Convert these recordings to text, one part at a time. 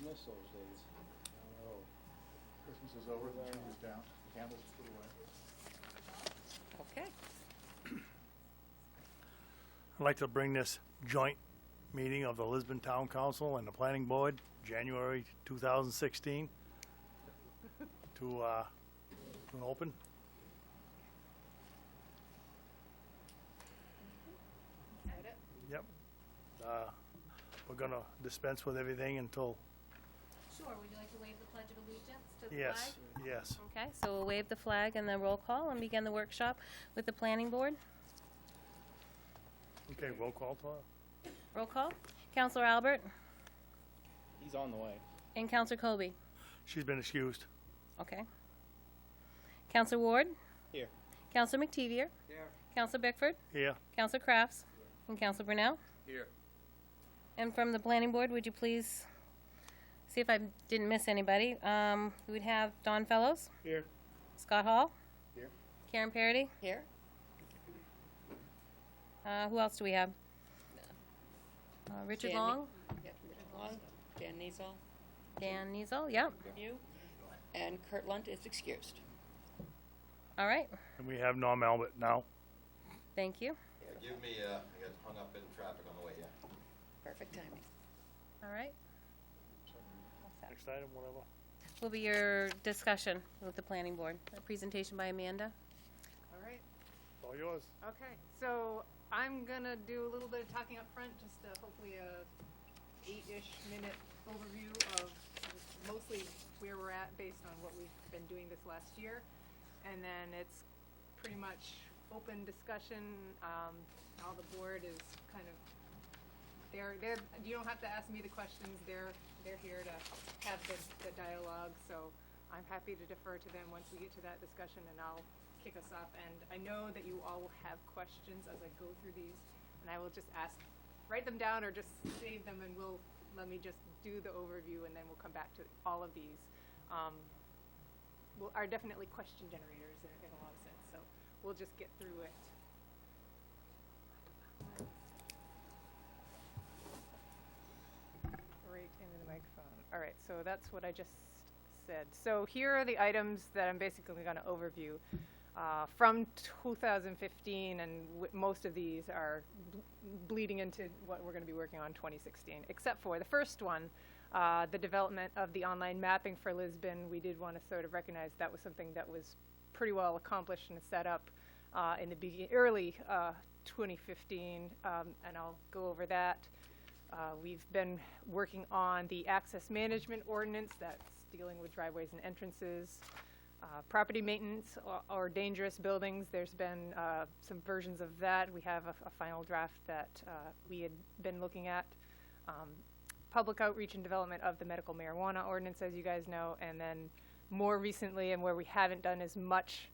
miss those days. Oh, Christmas is over, the tree is down, candles put away. Okay. I'd like to bring this joint meeting of the Lisbon Town Council and the Planning Board, January 2016, to an open. Yep. We're going to dispense with everything until... Sure. Would you like to waive the Pledge of Allegiance to the Yes, flag? yes. Okay, so we'll waive the flag and the roll call and begin the workshop with the Planning Board. Okay, roll call, Todd. Roll call. Councilor Albert He's on the way. and Councilor Colby. She's been excused. Okay. Councilor Ward. Here. Councilor McTevier. Here. Councilor Bickford. Here. Councilor Crafts. And Councilor Brunel. Here. And from the Planning Board, would you please see if I didn't miss anybody? We would have Don Fellows. Here. Scott Hall. Here. Karen Parody. Here? Who else do we have? Richard Dan Long. Yep, Richard Long, Dan Niesel, Dan Niesel. Yep. you, and Kurt Lunt is excused. All right. And we have Norm Albert now. Thank you. Forgive me, I got hung up in traffic on the way here. Perfect timing. All right. Next item, whatever. Will be your discussion with the Planning Board. A presentation by Amanda. All right. All yours. Okay. So I'm gonna do a little bit of talking up front, just hopefully a 8-ish minute overview of mostly where we're at based on what we've been doing this last year, and then it's pretty much open discussion. All the board is kind of they're you don't have to ask me the questions. They're here to have the dialogue. So I'm happy to defer to them once we get to that discussion, and I'll kick us off. And I know that you all will have questions as I go through these, and I will just write them down or just save them, and let me just do the overview, and then we'll come back to all of these. Are definitely question generators in a lot of sense. So we'll just get through it. Right into the microphone. All right, so that's what I just said. So here are the items that I'm basically going to overview from 2015, and most of these are bleeding into what we're going to be working on 2016, except for the first one, the development of the online mapping for Lisbon. We did want to sort of recognize that was something that was pretty well accomplished and set up in the early 2015, and I'll go over that. We've been working on the access management ordinance that's dealing with driveways and entrances. Property maintenance or dangerous buildings, there's been some versions of that. We have a final draft that we had been looking at. Public outreach and development of the medical marijuana ordinance, as you guys know, and then more recently, and where we haven't done as much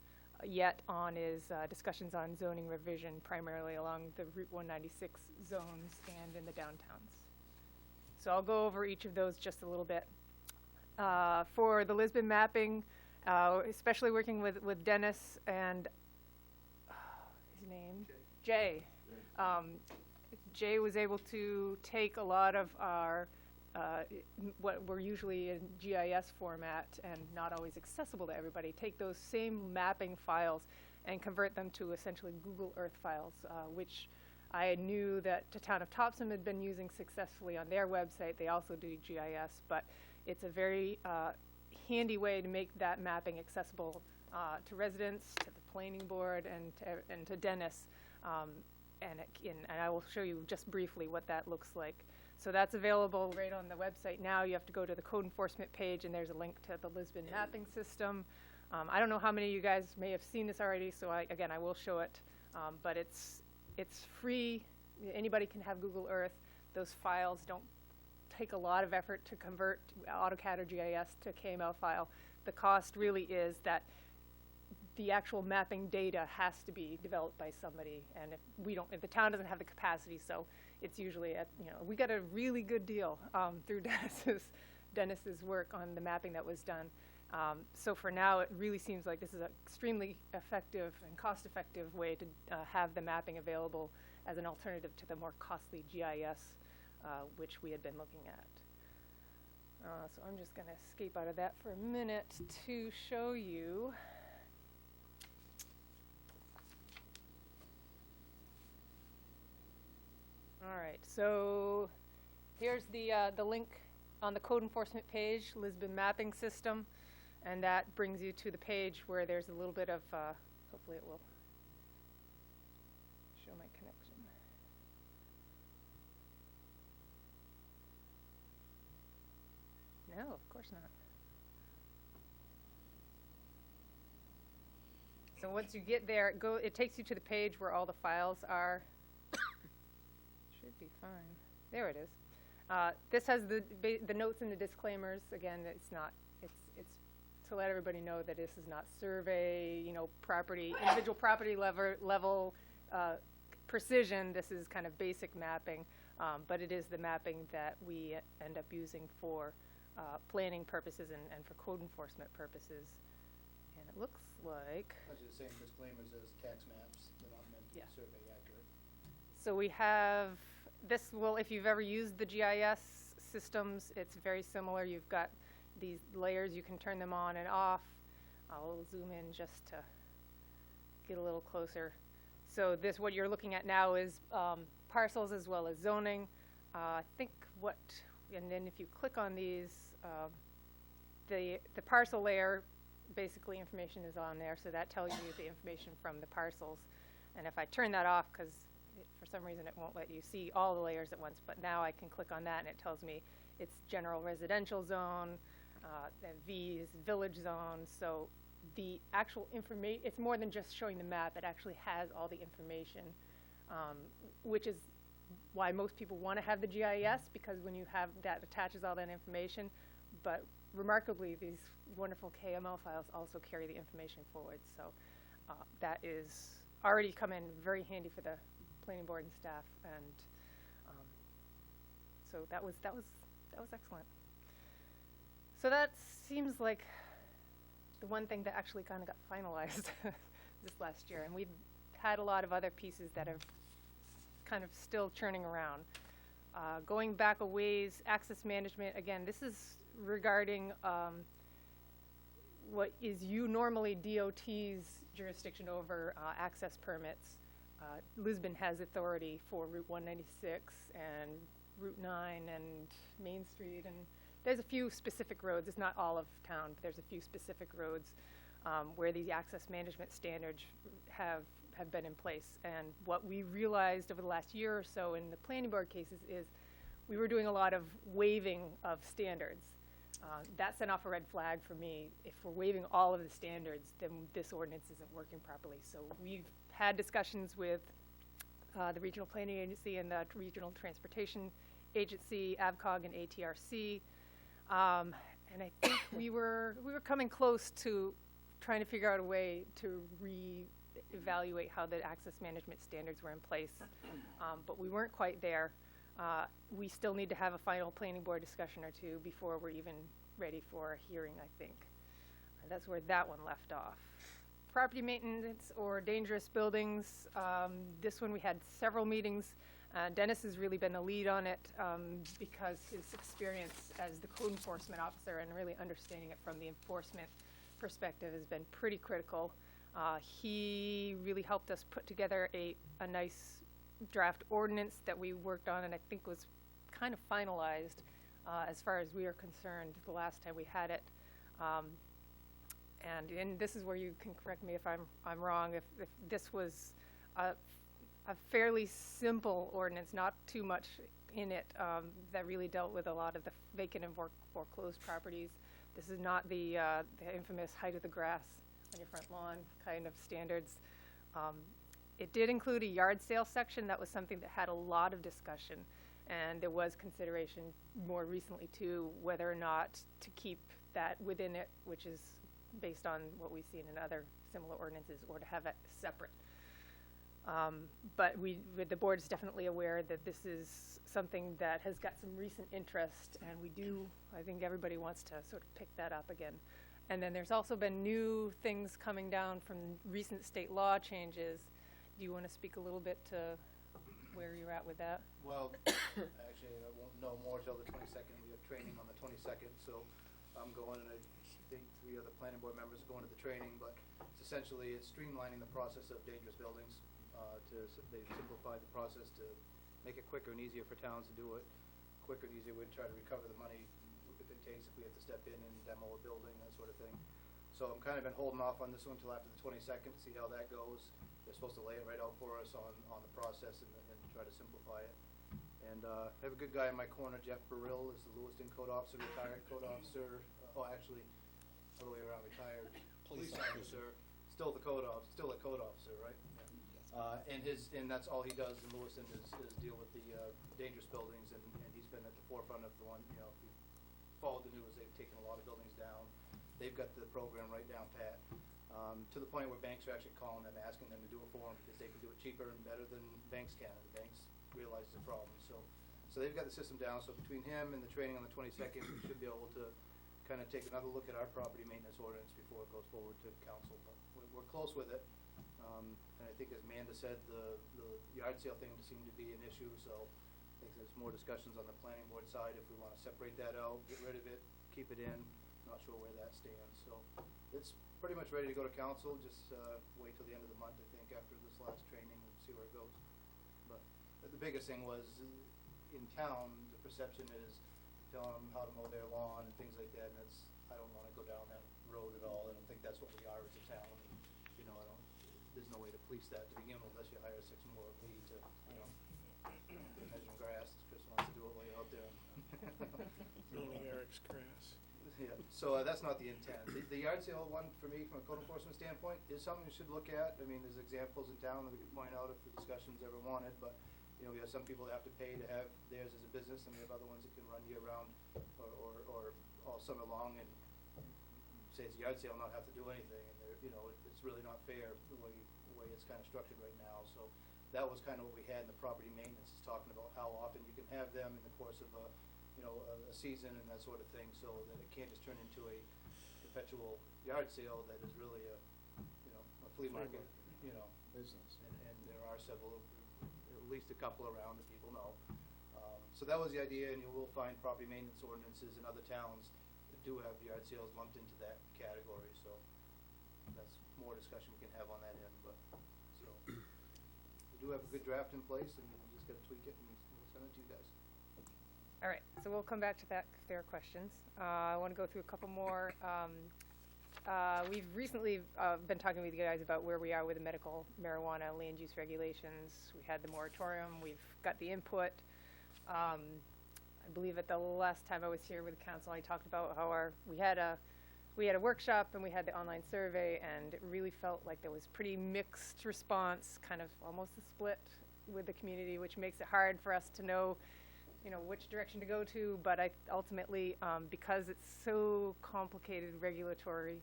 yet on, is discussions on zoning revision, primarily along the Route 196 zones and in the downtowns. So I'll go over each of those just a little bit. For the Lisbon mapping, especially working with Dennis and his name? Jay. Jay was able to take a lot of our what were usually in GIS format and not always accessible to everybody, take those same mapping files and convert them to essentially Google Earth files, which I knew that the town of Topsom had been using successfully on their website. They also do GIS, but it's a very handy way to make that mapping accessible to residents, to the planning board, and to Dennis. And I will show you just briefly what that looks like. So that's available right on the website now. You have to go to the code enforcement page, and there's a link to the Lisbon mapping system. I don't know how many of you guys may have seen this already, so I will show it. But it's free. Anybody can have Google Earth. Those files don't take a lot of effort to convert AutoCAD or GIS to KML file. The cost really is that the actual mapping data has to be developed by somebody, and if the town doesn't have the capacity, so it's usually we got a really good deal through Dennis's work on the mapping that was done. So for now, it really seems like this is an extremely effective and cost-effective way to have the mapping available as an alternative to the more costly GIS, which we had been looking at. So I'm just going to escape out of that for a minute to show you. All right, so here's the link on the code enforcement page, Lisbon mapping system, and that brings you to the page where there's a little bit of, hopefully it will show my connection. No, of course not. So once you get there, it takes you to the page where all the files are. Should be fine. There it is. This has the notes and the disclaimers. Again, it's to let everybody know that this is not survey, individual property level precision. This is kind of basic mapping, but it is the mapping that we end up using for planning purposes and for code enforcement purposes. And it looks like Those are the same disclaimers as tax maps. They're not meant to be survey accurate. so. We have this. Well, if you've ever used the GIS systems, it's very similar. You've got these layers. You can turn them on and off. I'll zoom in just to get a little closer. So this, what you're looking at now, is parcels as well as zoning. I think and then if you click on these, the parcel layer, basically information is on there, so that tells you the information from the parcels. And if I turn that off, because for some reason it won't let you see all the layers at once, but now I can click on that and it tells me it's general residential zone, the V is village zone. So the actual information, it's more than just showing the map, it actually has all the information, which is why most people want to have the GIS, because when you have that, attaches all that information. But remarkably, these wonderful KML files also carry the information forward. So that is already come in very handy for the planning board and staff, and so that was excellent. So that seems like the one thing that actually kind of got finalized this last year, and we've had a lot of other pieces that have kind of still churning around. Going back a ways, access management, again, this is regarding what is normally DOT's jurisdiction over access permits. Lisbon has authority for Route 196 and Route 9 and Main Street, and there's a few specific roads. It's not all of town, but there's a few specific roads where these access management standards have been in place. And what we realized over the last year or so in the planning board cases is we were doing a lot of waiving of standards. That sent off a red flag for me. If we're waiving all of the standards, then this ordinance isn't working properly. So we've had discussions with the Regional Planning Agency and the Regional Transportation Agency, AVCOG and ATRC. And I think we were coming close to trying to figure out a way to evaluate how the access management standards were in place, but we weren't quite there. We still need to have a final planning board discussion or two before we're even ready for a hearing, I think. That's where that one left off. Property maintenance or dangerous buildings. This one we had several meetings. Dennis has really been the lead on it because his experience as the code enforcement officer and really understanding it from the enforcement perspective has been pretty critical. He really helped us put together a nice draft ordinance that we worked on and I think was kind of finalized as far as we are concerned the last time we had it. And this is where you can correct me if I'm wrong. If this was a fairly simple ordinance, not too much in it, that really dealt with a lot of the vacant and foreclosed properties. This is not the infamous height of the grass on your front lawn kind of standards. It did include a yard sale section. That was something that had a lot of discussion, and there was consideration more recently too whether or not to keep that within it, which is based on what we've seen in other similar ordinances, or to have it separate. But the board is definitely aware that this is something that has got some recent interest, and I think everybody wants to sort of pick that up again. And then there's also been new things coming down from recent state law changes. Do you want to speak a little bit to where you're at with that? Well, actually, I won't know more till the 22nd. We have training on the 22nd, so I'm going, and I think 3 other planning board members are going to the training, but it's essentially, it's streamlining the process of dangerous buildings. They've simplified the process to make it quicker and easier for towns to do it. Quicker and easier, we'd try to recover the money if it takes, if we have to step in and demo a building, that sort of thing. So I'm kind of been holding off on this one until after the 22nd to see how that goes. They're supposed to lay it right out for us on the process and try to simplify it. And I have a good guy in my corner, Jeff Burrill, is the Lewiston code officer, retired code officer. Actually, other way around, retired police officer. Still a code officer, right? And that's all he does in Lewiston is deal with the dangerous buildings, and he's been at the forefront of the one, if you followed the news, they've taken a lot of buildings down. They've got the program right down pat, to the point where banks are actually calling them, asking them to do it for them because they can do it cheaper and better than banks can. The banks realize the problem. So they've got the system down. So between him and the training on the 22nd, we should be able to kind of take another look at our property maintenance ordinance before it goes forward to council. But we're close with it. And I think, as Amanda said, the yard sale thing seemed to be an issue. So I think there's more discussions on the planning board side if we want to separate that out, get rid of it, keep it in. Not sure where that stands. So it's pretty much ready to go to council. Just wait till the end of the month, I think, after this last training and see where it goes. But the biggest thing was in town, the perception is telling them how to mow their lawn and things like that. And I don't want to go down that road at all. I don't think that's what we are as a town. And, there's no way to police that to begin with unless you hire 6 more of me to, measuring grass. Chris wants to do it while you're out there. Building Eric's grass. Yeah, so that's not the intent. The yard sale one, for me, from a code enforcement standpoint, is something you should look at. I mean, there's examples in town that we can point out if the discussion's ever wanted, but, we have some people that have to pay to have theirs as a business, and we have other ones that can run year-round or all summer long and say it's a yard sale and not have to do anything, and it's really not fair the way it's kind of structured right now. So that was kind of what we had in the property maintenance, is talking about how often you can have them in the course of a season and that sort of thing, so that it can't just turn into a perpetual yard sale that is really a flea market, business. And there are several, at least a couple around that people know. So that was the idea, and you will find property maintenance ordinances in other towns that do have yard sales lumped into that category. So that's more discussion we can have on that end. But so we do have a good draft in place, and we just got to tweak it and we'll send it to you guys. All right, so we'll come back to that if there are questions. I want to go through a couple more. We've recently been talking with you guys about where we are with the medical marijuana land use regulations. We had the moratorium. We've got the input. I believe at the last time I was here with the council, I talked about how we had a workshop and we had the online survey, and it really felt like there was pretty mixed response, kind of almost a split with the community, which makes it hard for us to know which direction to go to. But ultimately, because it's so complicated regulatory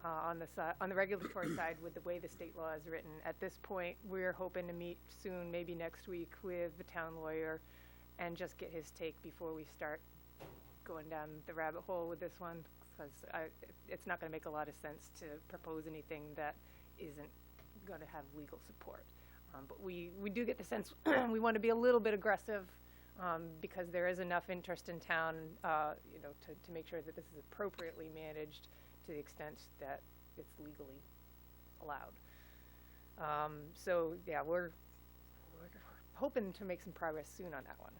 on the regulatory side with the way the state law is written, at this point we're hoping to meet soon, maybe next week, with the town lawyer and just get his take before we start going down the rabbit hole with this one, because it's not going to make a lot of sense to propose anything that isn't going to have legal support. But we do get the sense we want to be a little bit aggressive, because there is enough interest in town, to make sure that this is appropriately managed to the extent that it's legally allowed. So yeah, we're hoping to make some progress soon on that one.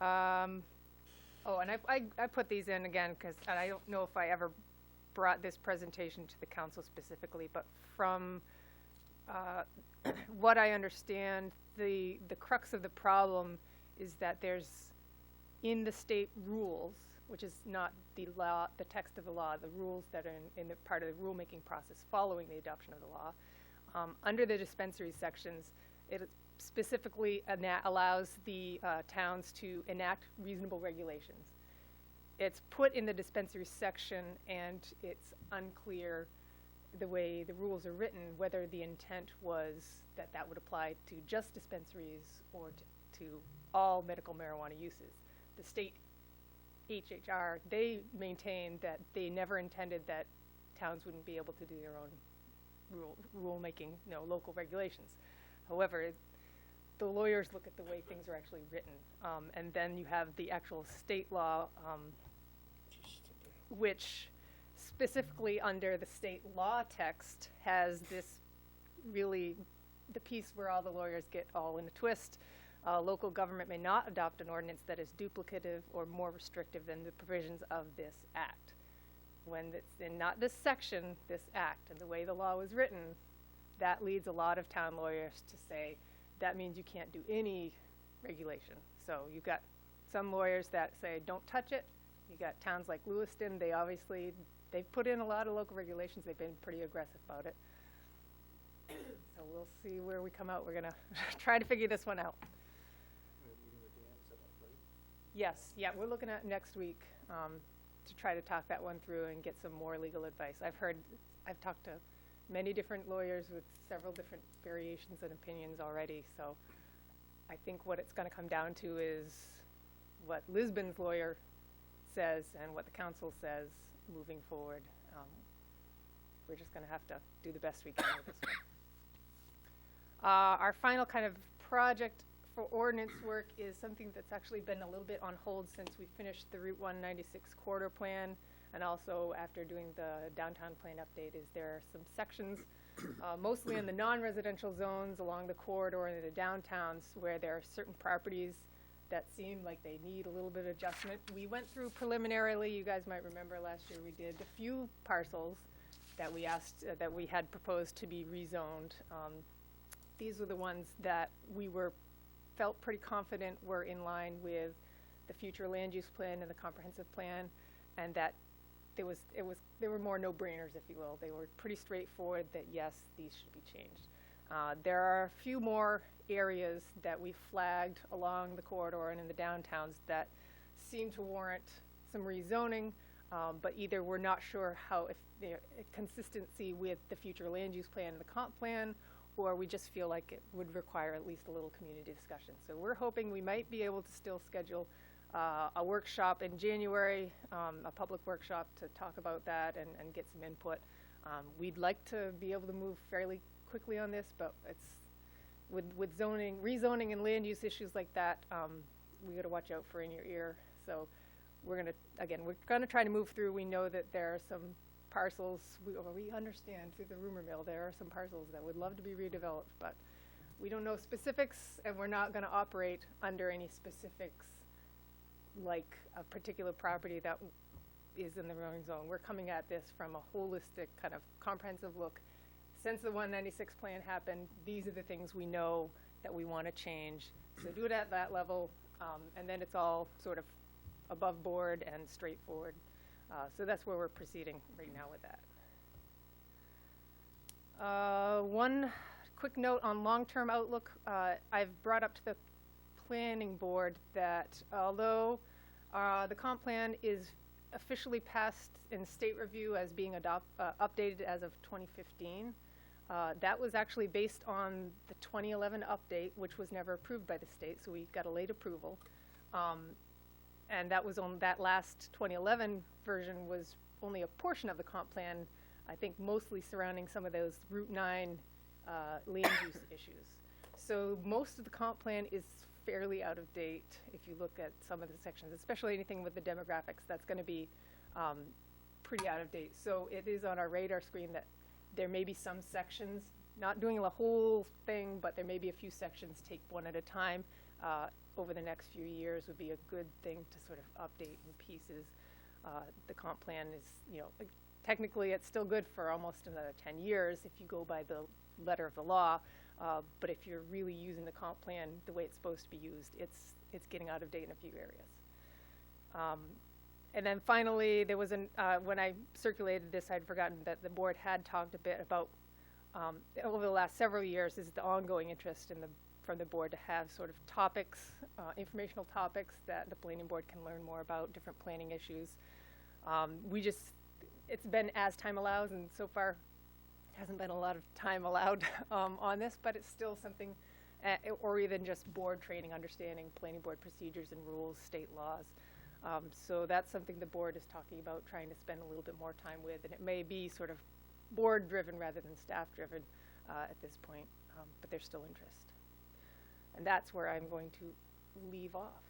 And I put these in again because I don't know if I ever brought this presentation to the council specifically, but from what I understand, the crux of the problem is that there's, in the state rules, which is not the law, the text of the law, the rules that are in the part of the rulemaking process following the adoption of the law, under the dispensary sections, it specifically allows the towns to enact reasonable regulations. It's put in the dispensary section, and it's unclear the way the rules are written whether the intent was that that would apply to just dispensaries or to all medical marijuana uses. The state HHR, they maintain that they never intended that towns wouldn't be able to do their own rulemaking, local regulations. However, the lawyers look at the way things are actually written. And then you have the actual state law, which specifically under the state law text has this really, the piece where all the lawyers get all in a twist. Local government may not adopt an ordinance that is duplicative or more restrictive than the provisions of this act. When it's in not this section, this act, and the way the law was written, that leads a lot of town lawyers to say, that means you can't do any regulation. So you've got some lawyers that say, don't touch it. You got towns like Lewiston, they've put in a lot of local regulations. They've been pretty aggressive about it. So we'll see where we come out. We're gonna try to figure this one out. Yes, yeah, we're looking at next week to try to talk that one through and get some more legal advice. I've talked to many different lawyers with several different variations and opinions already, so I think what it's going to come down to is what Lisbon's lawyer says and what the council says moving forward. We're just going to have to do the best we can with this one. Our final kind of project for ordinance work is something that's actually been a little bit on hold since we finished the Route 196 corridor plan, and also after doing the downtown plan update. Is there are some sections, mostly in the non-residential zones along the corridor and in the downtowns, where there are certain properties that seem like they need a little bit of adjustment. We went through preliminarily, you guys might remember last year we did a few parcels that we asked, that we had proposed to be rezoned. These were the ones that we felt pretty confident were in line with the future land use plan and the comprehensive plan, and that there were more no-brainers, if you will. They were pretty straightforward that yes, these should be changed. There are a few more areas that we flagged along the corridor and in the downtowns that seem to warrant some rezoning, but either we're not sure how, if they're consistency with the future land use plan and the comp plan, or we just feel like it would require at least a little community discussion. So we're hoping we might be able to still schedule a workshop in January, a public workshop to talk about that and get some input. We'd like to be able to move fairly quickly on this, but it's with zoning, rezoning and land use issues like that, we gotta watch out for in your ear. So we're gonna try to move through. We know that there are some parcels, we understand through the rumor mill, there are some parcels that would love to be redeveloped, but we don't know specifics, and we're not gonna operate under any specifics like a particular property that is in the wrong zone. We're coming at this from a holistic kind of comprehensive look. Since the 196 plan happened, these are the things we know that we want to change. So do it at that level, and then it's all sort of above board and straightforward. So that's where we're proceeding right now with that. One quick note on long-term outlook. I've brought up to the planning board that although the comp plan is officially passed in state review as being updated as of 2015, that was actually based on the 2011 update, which was never approved by the state, so we got a late approval. And that was on that last 2011 version was only a portion of the comp plan, I think mostly surrounding some of those Route 9 land use issues. So most of the comp plan is fairly out of date if you look at some of the sections, especially anything with the demographics. That's going to be pretty out of date. So it is on our radar screen that there may be some sections, not doing the whole thing, but there may be a few sections, take one at a time. Over the next few years would be a good thing to sort of update in pieces. The comp plan is, technically it's still good for almost another 10 years if you go by the letter of the law. But if you're really using the comp plan the way it's supposed to be used, it's getting out of date in a few areas. And then finally, there was when I circulated this, I'd forgotten that the board had talked a bit about, over the last several years, is the ongoing interest from the board to have sort of topics, informational topics that the planning board can learn more about, different planning issues. It's been as time allows, and so far hasn't been a lot of time allowed on this, but it's still something, or even just board training, understanding planning board procedures and rules, state laws. So that's something the board is talking about, trying to spend a little bit more time with, and it may be sort of board driven rather than staff driven at this point, but there's still interest. And that's where I'm going to leave off.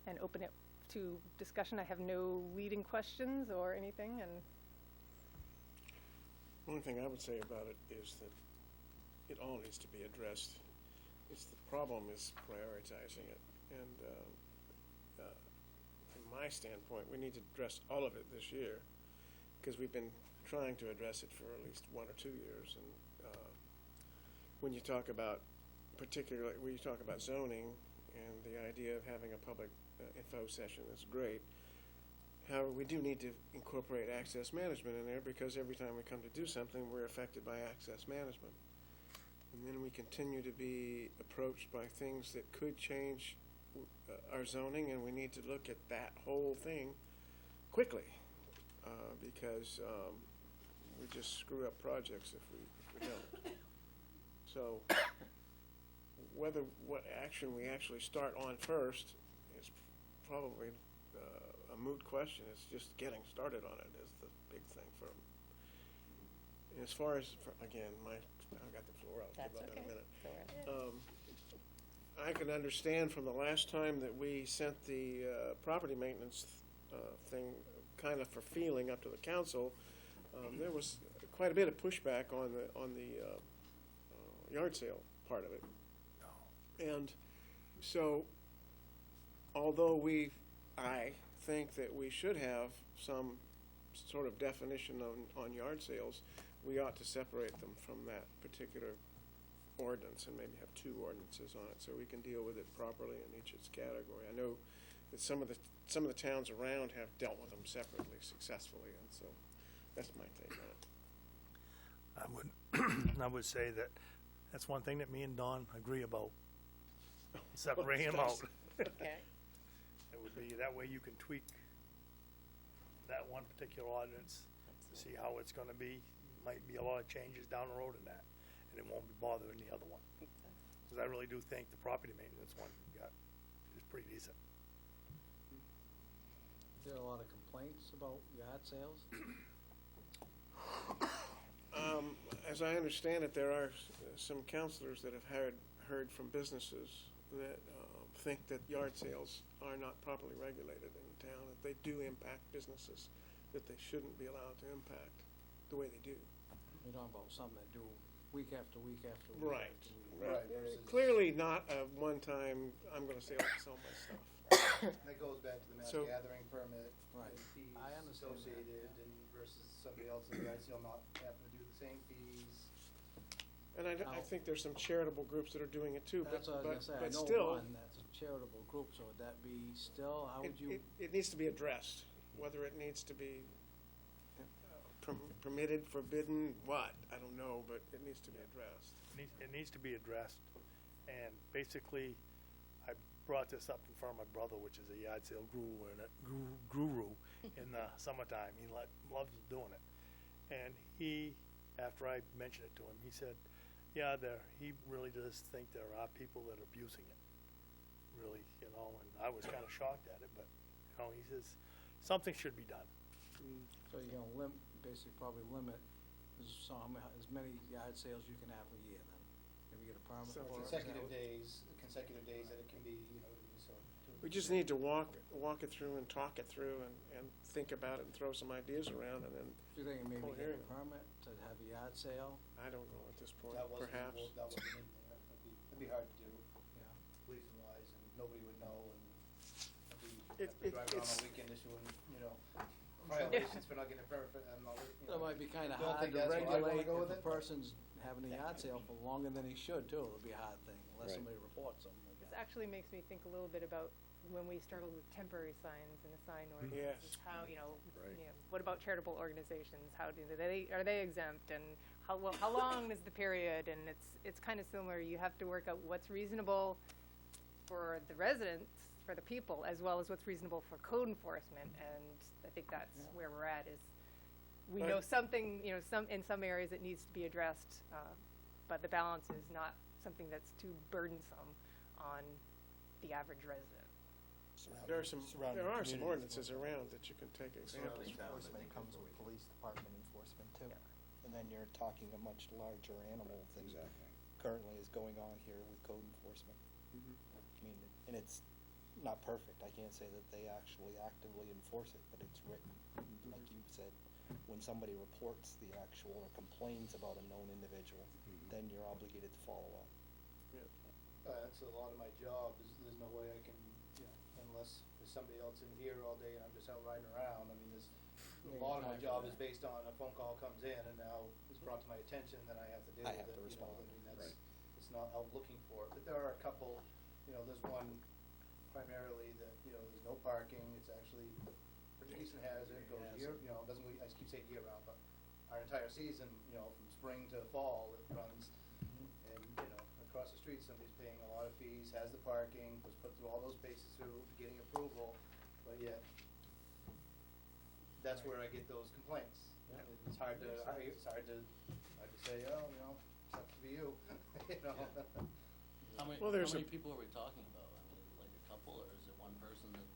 And open it to discussion. I have no leading questions or anything, and One thing I would say about it is that it all needs to be addressed. The problem is prioritizing it. And from my standpoint, we need to address all of it this year, because we've been trying to address it for at least 1 or 2 years. And when you talk about, particularly when you talk about zoning and the idea of having a public info session is great. However, we do need to incorporate access management in there, because every time we come to do something, we're affected by access management. And then we continue to be approached by things that could change our zoning, and we need to look at that whole thing quickly, because we just screw up projects if we don't. So what action we actually start on first is probably a moot question. It's just getting started on it is the big thing for them. And as far as, again, I've got the floor, I'll That's give up in a okay. minute. Go right ahead. I can understand from the last time that we sent the property maintenance thing kind of for feeling up to the council, there was quite a bit of pushback on the yard sale part of it. And so, although I think that we should have some sort of definition on yard sales, we ought to separate them from that particular ordinance and maybe have 2 ordinances on it so we can deal with it properly in each its category. I know that some of the towns around have dealt with them separately successfully, and so that's my take on it. I would say that that's one thing that me and Don agree about, separating them out. Okay. It would be, that way you can tweak that one particular ordinance to see how it's gonna be. Might be a lot of changes down the road in that, and it won't be bothering the other one. Because I really do think the property maintenance one you got is pretty decent. Is there a lot of complaints about yard sales? As I understand it, there are some counselors that have heard from businesses that think that yard sales are not properly regulated in town, that they do impact businesses that they shouldn't be allowed to impact the way they do. You're talking about some that do week after week after week. Right. after week. Right. Versus- Clearly not a one-time, I'm going to sell my stuff. That goes back to the mass So- gathering permit. Right. And fees I understand that, associated yeah. and versus somebody else in the ICL not having to do the same fees. And I Now- think there's some charitable groups that are doing it too, but That's what I was gonna say, I know still, one that's a charitable group, so would that be still, how would you? it needs to be addressed, whether it needs to be permitted, forbidden, what, I don't know, but it needs to be addressed. It needs to be addressed, and basically, I brought this up in front of my brother, which is a yard sale guru in the summertime. He loves doing it. And he, after I mentioned it to him, he said, yeah, he really does think there are people that are abusing it, really, and I was kind of shocked at it, but, he says, something should be done. So you're gonna basically probably limit as many yard sales you can have a year then? Maybe get a permit So for it? Consecutive days that it can be, so. We just need to walk it through and talk it through and think about it and throw some ideas around and then, Do you think maybe Pull a get a hearing. permit to have a yard sale? I don't know at this point, That wasn't, perhaps. that wasn't in there. It'd be hard to do, Yeah. policing wise, and nobody would know, and It- I'd be driving around it's- on a weekend issuing, violations for not getting a permit, and all that, It might be kinda Don't hard think to that's where I wanna regulate go with if a it? person's having a yard sale for longer than he should too. It'll be a hard thing unless Right. somebody reports them. I this guess. actually makes me think a little bit about when we struggled with temporary signs and the sign ordinance. Yes. How, Right. what about charitable organizations? How are they exempt, and how long is the period? And it's kind of similar. You have to work out what's reasonable for the residents, for the people, as well as what's reasonable for code enforcement. And I think that's where we're at, is we know Right. something, in some areas it needs to be addressed, but the balance is not something that's too burdensome on the average resident. There are Surrounding some communities. ordinances around that you can take examples Surrounding from. towns, I Enforcement think, comes as with well. police department enforcement too. Yeah. and then you're talking a much larger animal than currently is going on here with code enforcement. I mean, and it's not perfect. I can't say that they actually actively enforce it, but it's written. Like you said, when somebody reports the actual or complains about a known individual, then you're obligated to follow up. That's a lot of my job, there's no way I can, unless there's somebody else in here all day and I'm just out riding around, I mean, a lot of my job is based on a phone call comes in and now it's brought to my attention, then I have to deal with it. I have to respond. I mean, it's not out looking for it, but there are a couple, there's one primarily that, there's no parking, it's actually pretty decent hazard, goes year, doesn't, I keep saying year round, but our entire season, from spring to fall, it runs, and, across the street, somebody's paying a lot of fees, has the parking, was put through all those paces through getting approval, but yet, that's where I get those complaints. Yeah. It's hard to say, it's up to you, How many, Well, there's how many people are we talking about? I mean, like a couple, or is it one person that,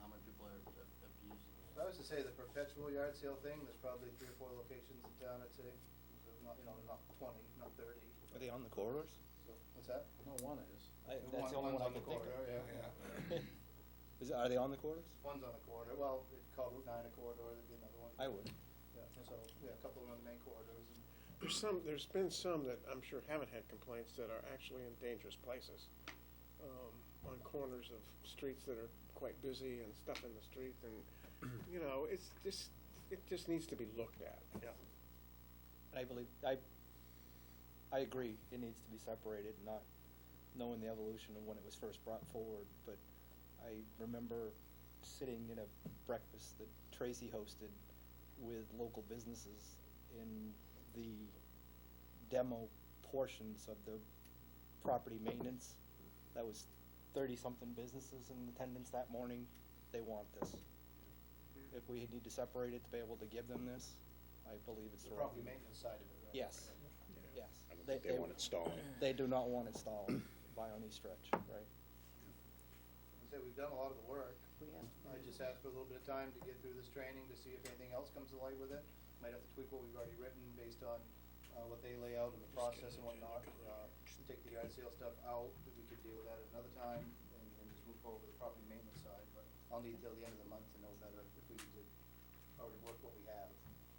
how many people are abusing it? If I was to say the perpetual yard sale thing, there's probably 3 or 4 locations in town, I'd say. So not, not 20, not 30. Are they on the corridors? So, what's that? No, one is. That's the only one I One's on can the think of. corridor, yeah. Are they on the corridors? One's on the corridor, well, it's called Route 9 a corridor, there'd be another one. I would. Yeah, so, a couple of them on the main corridors. And There's been some that I'm sure haven't had complaints that are actually in dangerous places, on corners of streets that are quite busy and stuff in the street, and, it just needs to be looked at. Yeah. I agree, it needs to be separated, not knowing the evolution of when it was first brought forward, but I remember sitting in a breakfast that Tracy hosted with local businesses in the demo portions of the property maintenance. That was 30-something businesses in attendance that morning. They want this. If we need to separate it to be able to give them this, I believe it's the the right property thing. maintenance side of it, right? Yes, yes. I don't think they want it stalled. They do not want it stalled by any stretch, right? So we've done a lot of the work. We have. I just asked for a little bit of time to get through this training to see if anything else comes to light with it. Might have to tweak what we've already written based on what they lay out in the process and whatnot. Take the yard sale stuff out, we could deal with that at another time and just move forward with the property maintenance side. But I'll need till the end of the month to know better if we need to already work what we have.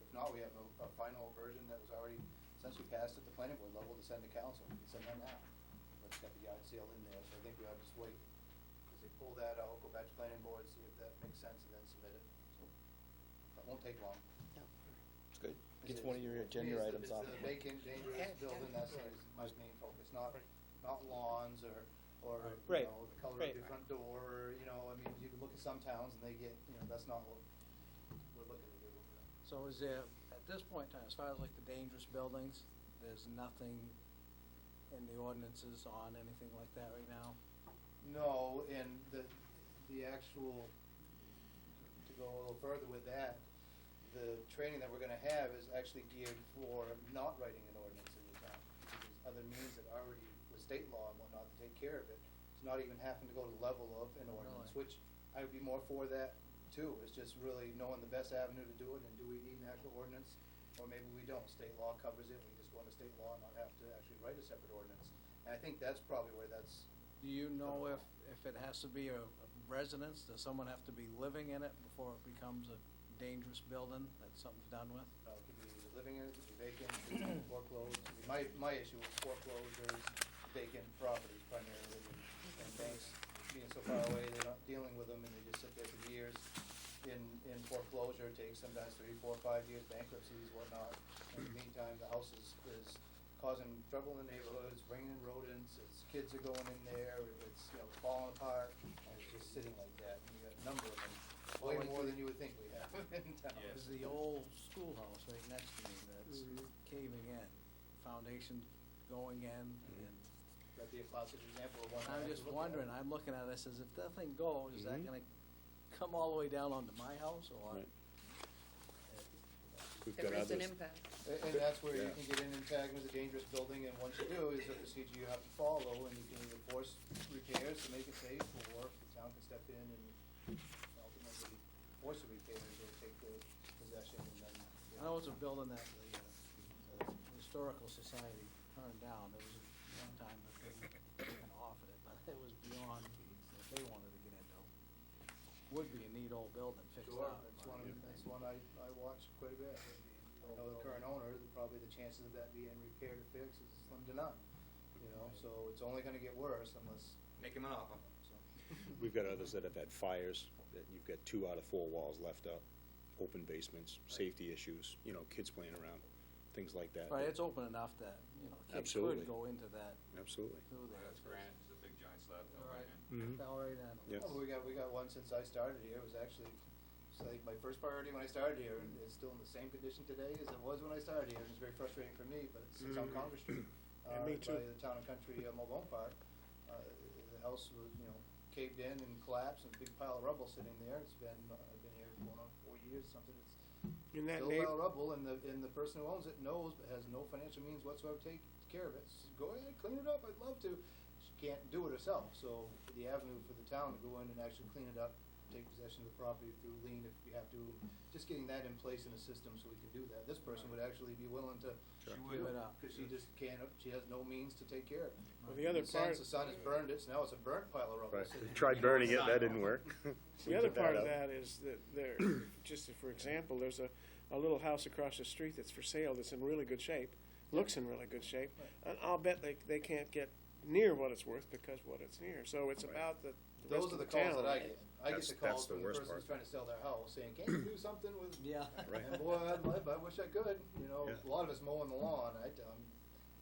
If not, we have a final version that was already essentially passed at the planning board level to send to council. We can send that now. But it's got the yard sale in there, so I think we ought to just wait. As they pull that out, go back to planning board, see if that makes sense, and then submit it. So that won't take long. It's good. Gets one of your agenda items off. It's the vacant, dangerous building, that's my main focus, not lawns or Right. the color of your front door, or, I mean, you can look at some towns and they get, that's not what we're looking to do. So is there, at this point in time, as far as like the dangerous buildings, there's nothing in the ordinances on anything like that right now? No, and the actual, to go a little further with that, the training that we're gonna have is actually geared for not writing an ordinance in the town. There's other means that already, with state law and whatnot, to take care of it. It's not even having to go to the level of an ordinance, Really? which I would be more for that too. It's just really knowing the best avenue to do it, and do we need an actual ordinance? Or maybe we don't. State law covers it, we just go into state law and not have to actually write a separate ordinance. And I think that's probably where that's, Do you know if it has to be a residence? Does someone have to be living in it before it becomes a dangerous building that something's done with? it could be living in it, it could be vacant, it could be foreclosed. I mean, my issue with foreclosures, vacant properties primarily, and banks being so far away, they're not dealing with them, and they just sit there for years in foreclosure. It takes sometimes 3, 4, 5 years, bankruptcies, whatnot. In the meantime, the house is causing trouble in the neighborhoods, bringing in rodents, its kids are going in there, it's, falling apart, and it's just sitting like that. And you got a number of them, way Well, like more than you would think we have in town. There's the old schoolhouse right next to me that's caving in, foundation going in, and That'd be a classic example of one. I'm just wondering, I'm looking at this as if that thing goes, is that gonna come all the way down onto my house, or? Right. We've There got is an others. impact. And that's where you Yeah. can get in and tag them as a dangerous building, and once you do, is a procedure you have to follow, and you can either force repairs to make it safe, or the town can step in and ultimately force the repairs or take the possession, and then I know it's a building that the Historical Society turned down. There was one time that they kind of offered it, but it was beyond what they wanted to get into. Would be a neat old building, fixed Sure, up. that's one I watch quite a bit. I know the current owner, probably the chances of that being repaired or fixed is slim to none, you know, so it's only gonna get worse unless, Make him an offer. so. We've got others that have had fires, that you've got 2 out of 4 walls left up, open basements, safety issues, you know, kids playing around, things like that. Right, it's open enough that, you know, kids Absolutely. could go into that Absolutely. through there. That's granite, it's a big giant slab. All right, Mhm. fell right in. Yep. Oh, we got one since I started here. It was actually, it's like my first priority when I started here, and it's still in the same condition today as it was when I started here. And it's very frustrating for me, but it sits on Congress Street, Yeah, me too. by the Town and Country Mobile Home Park. The house was, you know, caved in and collapsed, and a big pile of rubble sitting there. It's been, I've been here going on 4 years, something. It's In that still a neighbor, pile of rubble, and the person who owns it knows, but has no financial means whatsoever to take care of it. Says, go ahead, clean it up. I'd love to. She can't do it herself, so the avenue for the town to go in and actually clean it up, take possession of the property through lien if we have to, just getting that in place in the system so we can do that. This person would actually be willing to She do would, it, because she just can't, she has no means to take care of it. well, the other Since part, the sun has burned it, so now it's a burnt pile of rubble. Right, sitting we there. tried burning it, that didn't work. the other part of that is that there, just for example, there's a little house across the street that's for sale that's in really good shape, looks in really good shape, and I'll bet they can't get near what it's worth because what it's near. So it's about the rest Those of are the the calls town. that I get. I get That's- the calls that's the from the worst person who's part. trying to sell their house saying, can't you do something with, Yeah. Right. and boy, I wish I could, you know, Yeah. a lot of us mowing the lawn, I tell them,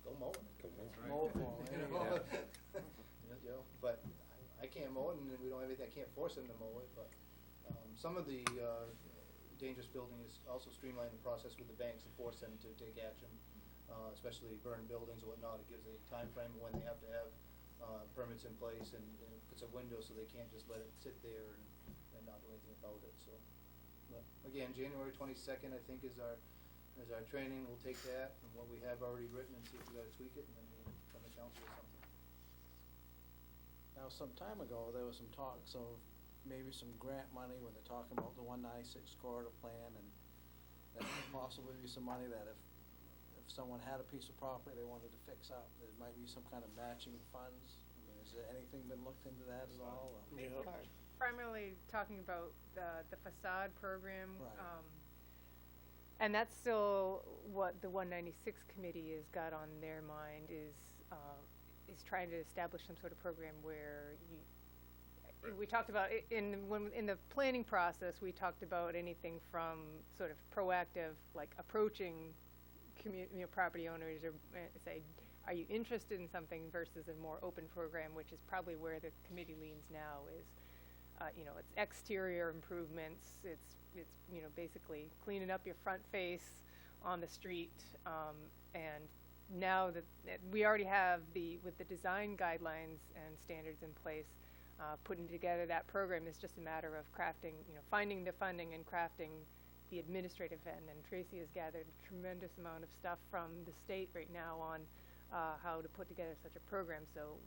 go mow it. Come on. Mow for You it, know, yeah. you know, but I can't mow it, and we don't have anything, I can't force them to mow it, but, some of the, dangerous building is also streamlining the process with the banks and force them to take action, especially burned buildings or whatnot. It gives a time frame of when they have to have, permits in place, and it puts a window so they can't just let it sit there and not do anything about it, so. But again, January 22nd, I think, is our training. We'll take that and what we have already written and see if we gotta tweak it, and then we'll come to council or something. Now, some time ago, there was some talks of maybe some grant money when they're talking about the 196 corridor plan, and that could possibly be some money that if someone had a piece of property they wanted to fix up, there might be some kind of matching funds. I mean, has there anything been looked into that at all? or- Yeah. Primarily talking about the facade program. Right. And that's still what the 196 committee has got on their mind is trying to establish some sort of program where we talked about in the planning process, we talked about anything from sort of proactive, like approaching property owners or say, are you interested in something, versus a more open program, which is probably where the committee leans now is, it's exterior improvements, it's basically cleaning up your front face on the street, and now that we already have with the design guidelines and standards in place, putting together that program is just a matter of crafting, finding the funding and crafting the administrative end. And Tracy has gathered a tremendous amount of stuff from the state right now on how to put together such a program. So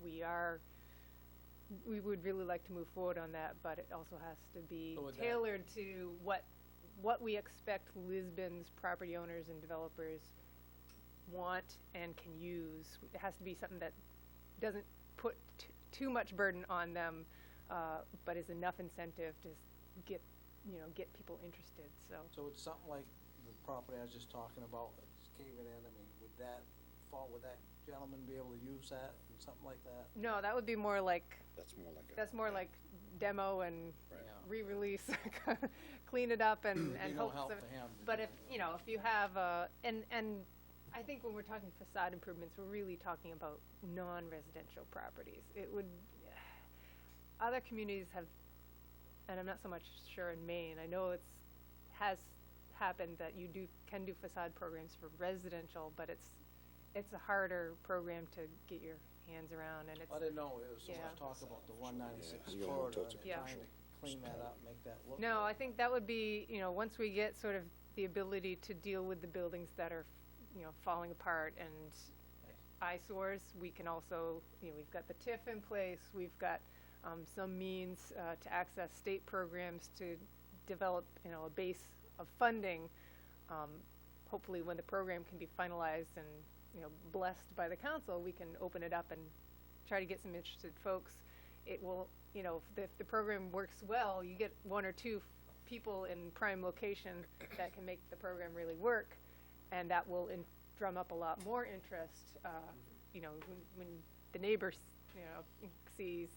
we would really like to move forward on that, but it also has to be So with that- tailored to what we expect Lisbon's property owners and developers want and can use. It has to be something that doesn't put too much burden on them, but is enough incentive to get people interested. So it's something like the property I was just talking about, it's caving in, I mean, would that gentleman be able to use that and something like that? No, that would be more like That's more like demo and Right. re-release, clean it up and Be no hope. help for him to But do if that. if you have and I think when we're talking facade improvements, we're really talking about non-residential properties. It would other communities have, and I'm not so much sure in Maine. I know has happened that you can do facade programs for residential, but it's a harder program to get your hands around, and it's. I didn't know, it was so Yeah. much talk about the 196 Yeah, you don't know corridor, until and it's Yeah. trying to clean that up, make that look. No, good. I think that would be, once we get sort of the ability to deal with the buildings that are, falling apart and eyesores, we can also, we've got the TIF in place, we've got some means to access state programs to develop, a base of funding. hopefully when the program can be finalized and, you know, blessed by the council, we can open it up and try to get some interested folks. It will, you know, if the program works well, you get one or two people in prime location that can make the program really work, and that will drum up a lot more interest. You know, when the neighbor, you know, sees,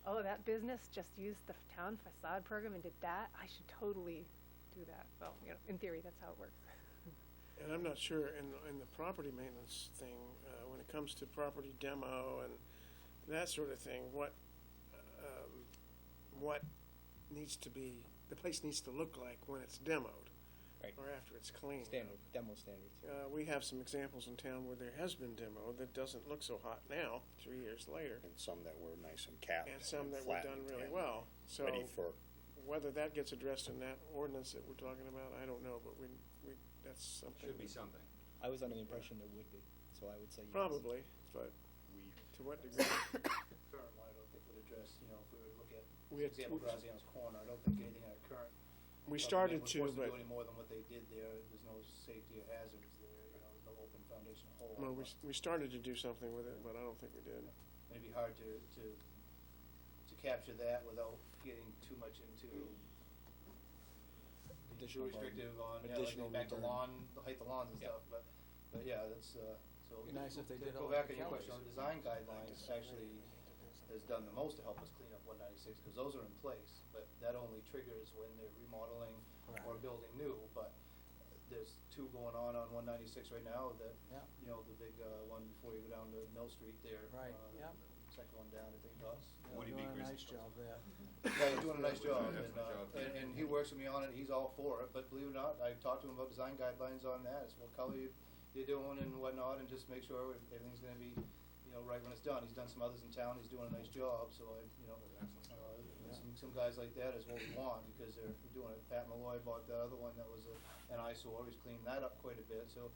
oh, that business just used the town facade program and did that, I should totally do that. Well, you know, in theory, that's how it works. And I'm not sure in the property maintenance thing, when it comes to property demo and that sort of thing, what needs to be, the place needs to look like when it's demoed, Right. or after it's cleaned. Demo standards. We have some examples in town where there has been demo that doesn't look so hot now, 3 years later, And some that were nice and capped. and some that were done flattened really and well. So Ready for, whether that gets addressed in that ordinance that we're talking about, I don't know, but that's something. Should be that- something. I was under the impression there would be, so I would say yes. Probably, but to what degree? Current one, I don't think would address, you know, if we were to look at, We had- for example, Graziano's Corner, I don't think anything in our current. We government started was to, supposed but, do any more than what they did there. There's no safety or hazards there, you know, there's no open foundation hole. no, we started to do something with it, but I don't think we did. It'd be hard to capture that without getting too much into too Additional restrictive on, yeah, like additional back to return. the height of lawns and Yeah. stuff, but yeah, that's, so. Be nice if they to did go all back the on your question, calories. on design guidelines actually has done the most to help us clean up 196, because those are in place, but that only triggers when they're remodeling or Right. building new, but there's two going on 196 right now that, Yeah. you know, the big, one before you go down to Mill Street there. Right, yeah. Second one down, I think, us. Yeah, Woody doing a Baker's nice job there. Yeah, he's doing a nice job, Excellent job. and he works with me on it, he's all for it, but believe it or not, I talked to him about design guidelines on that, it's what color you're doing and whatnot, and just make sure everything's gonna be, you know, right when it's done. He's done some others in town, he's doing a nice job, so I, you know, some guys like that is what we want, because they're doing it. Pat Malloy bought the other one that was an eyesore, he's cleaned that up quite a bit, so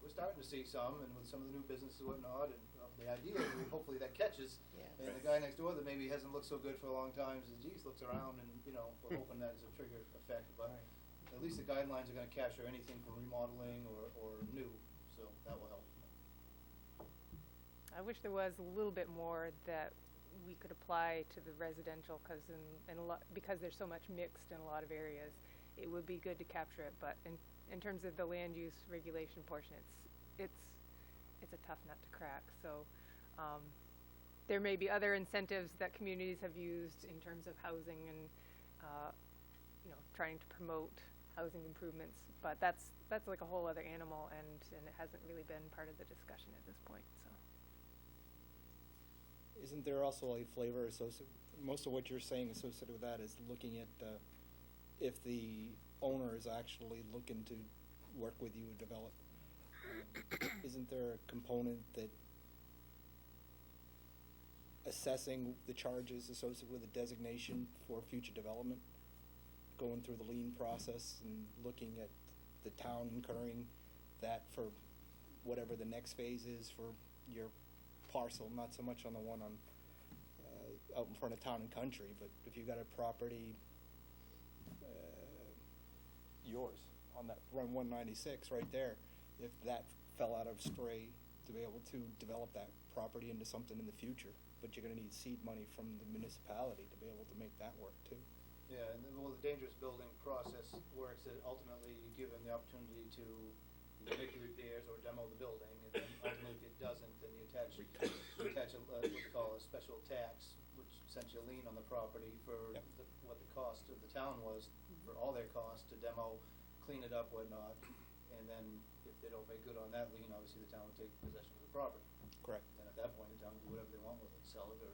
we're starting to see some, and with some of the new businesses and whatnot, and the idea is hopefully that catches. Yes. And the guy next door that maybe hasn't looked so good for a long time says, geez, looks around, and, you know, we're hoping that is a trigger effect, but at least the guidelines are gonna capture anything from remodeling or new, so that will help. I wish there was a little bit more that we could apply to the residential, because there's so much mixed in a lot of areas. It would be good to capture it, but in terms of the land use regulation portion, it's a tough nut to crack. So there may be other incentives that communities have used in terms of housing and you know, trying to promote housing improvements, but that's like a whole other animal, and it hasn't really been part of the discussion at this point. So. Isn't there also a flavor associated, most of what you're saying associated with that is looking at if the owner is actually looking to work with you and develop. Isn't there a component that assessing the charges associated with the designation for future development, going through the lien process and looking at the town incurring that for whatever the next phase is for your parcel, not so much on the one on out in front of Town and Country, but if you got a property yours on that run 196 right there, if that fell out of stray, to be able to develop that property into something in the future, but you're going to need seed money from the municipality to be able to make that work too. Yeah, and then, well, the dangerous building process works that ultimately you give them the opportunity to either make the repairs or demo the building, and then ultimately if it doesn't, then you attach what they call a special tax, which sends you a lien on the property for Yep. what the cost of the town was for all their costs to demo, clean it up, whatnot, and then if they don't make good on that lien, obviously the town would take possession of the property. Correct. And at that point, the town would do whatever they want with it, sell it or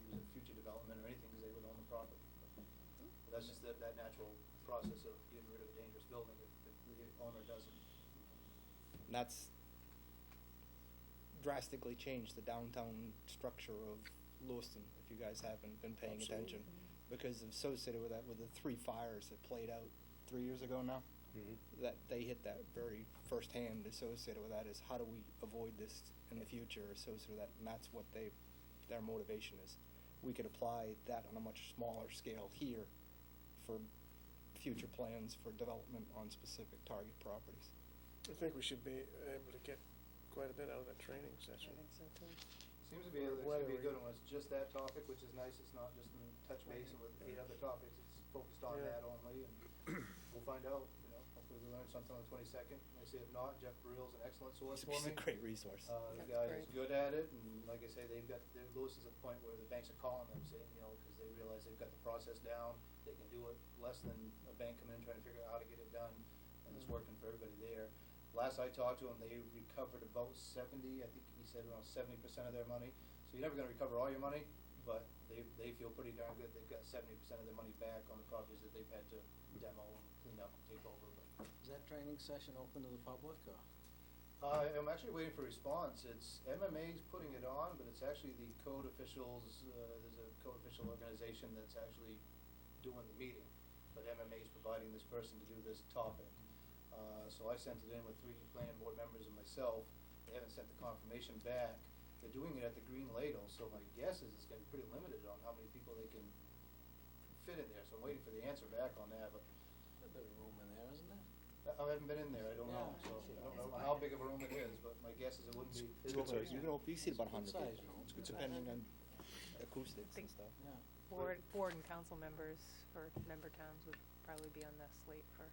use it for future development or anything, because they would own the property. But that's just that natural process of getting rid of a dangerous building if the owner doesn't. And that's drastically changed the downtown structure of Lewiston, if you guys haven't been paying attention. Because associated with that, with the 3 fires that played out 3 years ago now, that they hit that very first hand associated with that is how do we avoid this in the future associated with that, and that's what their motivation is. We could apply that on a much smaller scale here for future plans for development on specific target properties. I think we should be able to get quite a bit out of that training session. I think so too. Seems to be, it's gonna be a good one, it's just that topic, which is nice, it's not just in touch base with 8 other topics, it's focused on Yeah. that only, and we'll find out, you know, hopefully we learn something on the 22nd. I say if not, Jeff Burrell's an excellent source for He's me. a great resource. The That's guy great. is good at it, and like I say, Lewis is at the point where the banks are calling them, saying, you know, because they realize they've got the process down, they can do it less than a bank coming in trying to figure out how to get it done, and it's working for everybody there. Last I talked to him, they recovered about 70, I think he said around 70% of their money. So you're never gonna recover all your money, but they feel pretty darn good, they've got 70% of their money back on the properties that they've had to demo and clean up and take over, but. Is that training session open to the public, or? I'm actually waiting for a response. It's MMA's putting it on, but it's actually the code officials, there's a code official organization that's actually doing the meeting. But MMA's providing this person to do this topic. So I sent it in with 3 planning board members and myself. They haven't sent the confirmation back. They're doing it at the Green Ladle, so my guess is it's gonna be pretty limited on how many people they can fit in there. So I'm waiting for the answer back on that, but There's a bit of room in there, isn't there? I haven't been in there, I don't know, Yeah. so I don't know how big of a room it is, but my guess is it wouldn't be. It's good size. You can see about It's a 100 good people. size room. It's good depending on acoustics and Think- stuff. Yeah. Board and council members for member towns would probably be on the slate for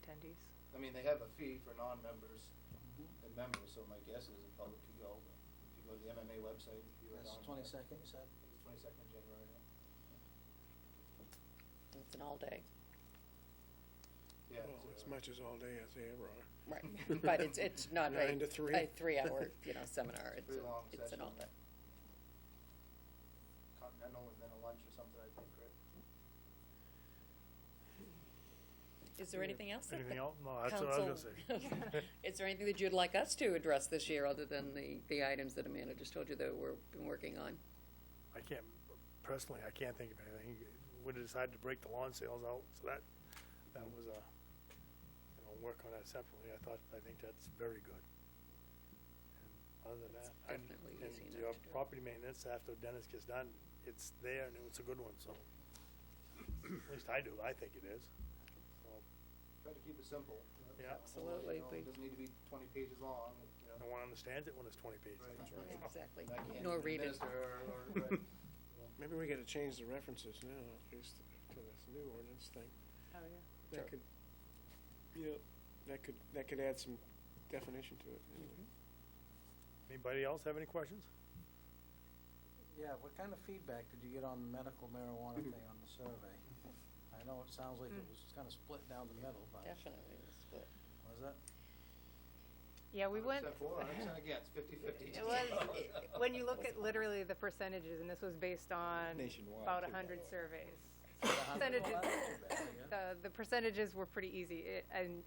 attendees. I mean, they have a fee for non-members and members, so my guess is the public could go. If you go to the MMA website, if you're That's on. the 22nd, you said? I think it's 22nd of January, It's an all day. yeah. Well, as much as all day as they ever are. Right, but it's not 9 to 3. a 3-hour, seminar, it's, Pretty long it's an all session. day. Continental and then a lunch or something, I think, right? Is there anything else? that Anything the else? No, that's what I was gonna council- Is there anything that you'd like us to address this year, other than the items that Amanda just told you that we've been working on? I can't, personally, I can't think of anything. We decided to break the lawn sales out, so that was work on that separately. I think that's very good. And other than that, definitely and easy enough your to do. property maintenance after Dennis gets done, it's there and it's a good one, so. At least I do, I think it is. So, Try to keep it simple. Yeah. Absolutely. It doesn't need to be 20 pages long, you know. no one understands it when it's 20 pages. Right. That's right. Exactly, And I can't nor even read it. administer right, you know. Maybe we gotta change the references now, at least to this new ordinance thing. Oh, yeah. That could, that could add some definition to it, anyway. Anybody else have any questions? Yeah, what kind of feedback did you get on the medical marijuana thing on the survey? I know it sounds like it was kind of split down the middle, but Definitely, but was it? Yeah, we went. 100% for, 100% against, 50-50. It was, when you look at literally the percentages, and this was based on Nationwide, about too, 100 by the way. surveys. Well, Percentages, that's not too bad, I guess. the percentages were pretty easy,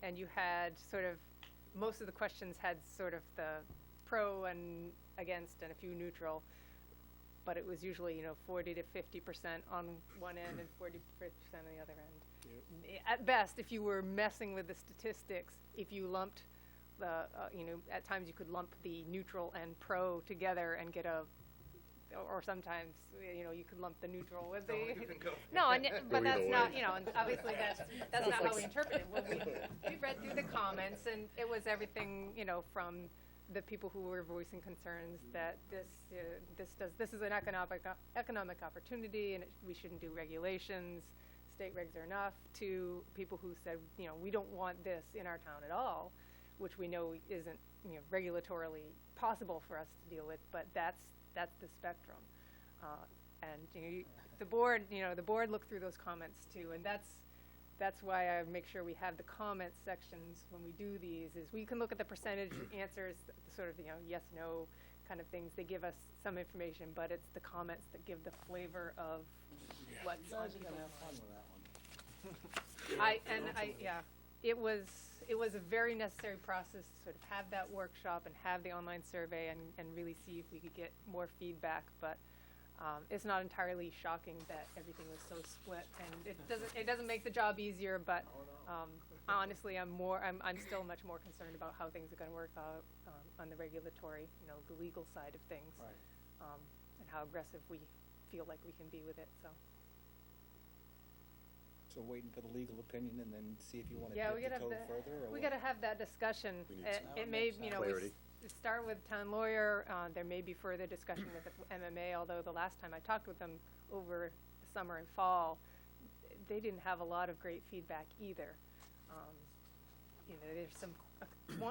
and you had sort of, most of the questions had sort of the pro and against and a few neutral, but it was usually, 40 to 50% on one end and 40% on the other end. At best, if you were messing with the statistics, if you lumped the, at times you could lump the neutral and pro together and get or sometimes, you could lump the neutral with the. No, but Go either that's not, way. and obviously that's not how we interpret it. Well, we read through the comments, and it was everything, from the people who were voicing concerns that this is an economic opportunity, and we shouldn't do regulations. State regs are enough, to people who said, we don't want this in our town at all, which we know isn't, regulatorily possible for us to deal with, but that's the spectrum. And the board looked through those comments too, and that's why I make sure we have the comment sections when we do these, is we can look at the percentage answers, the sort of, yes, no kind of things. They give us some information, but it's the comments that give the flavor of what's You on guys are gonna people's have fun with that one. it was a very necessary process to sort of have that workshop and have the online survey and really see if we could get more feedback, but it's not entirely shocking that everything was so split, and it doesn't make the job easier, but honestly I'm still much more concerned about how things are going to work out on the regulatory, the legal side of things. Right. And how aggressive we feel like we can be with it, so. So waiting for the legal opinion and then see if you want to Yeah, we dip gotta the have toe further, or we what? gotta have that discussion. We need It, some it may, you know, we clarity. start with town lawyer, there may be further discussion with the MMA, although the last time I talked with them over the summer and fall, they didn't have a lot of great feedback either. You know, there's some,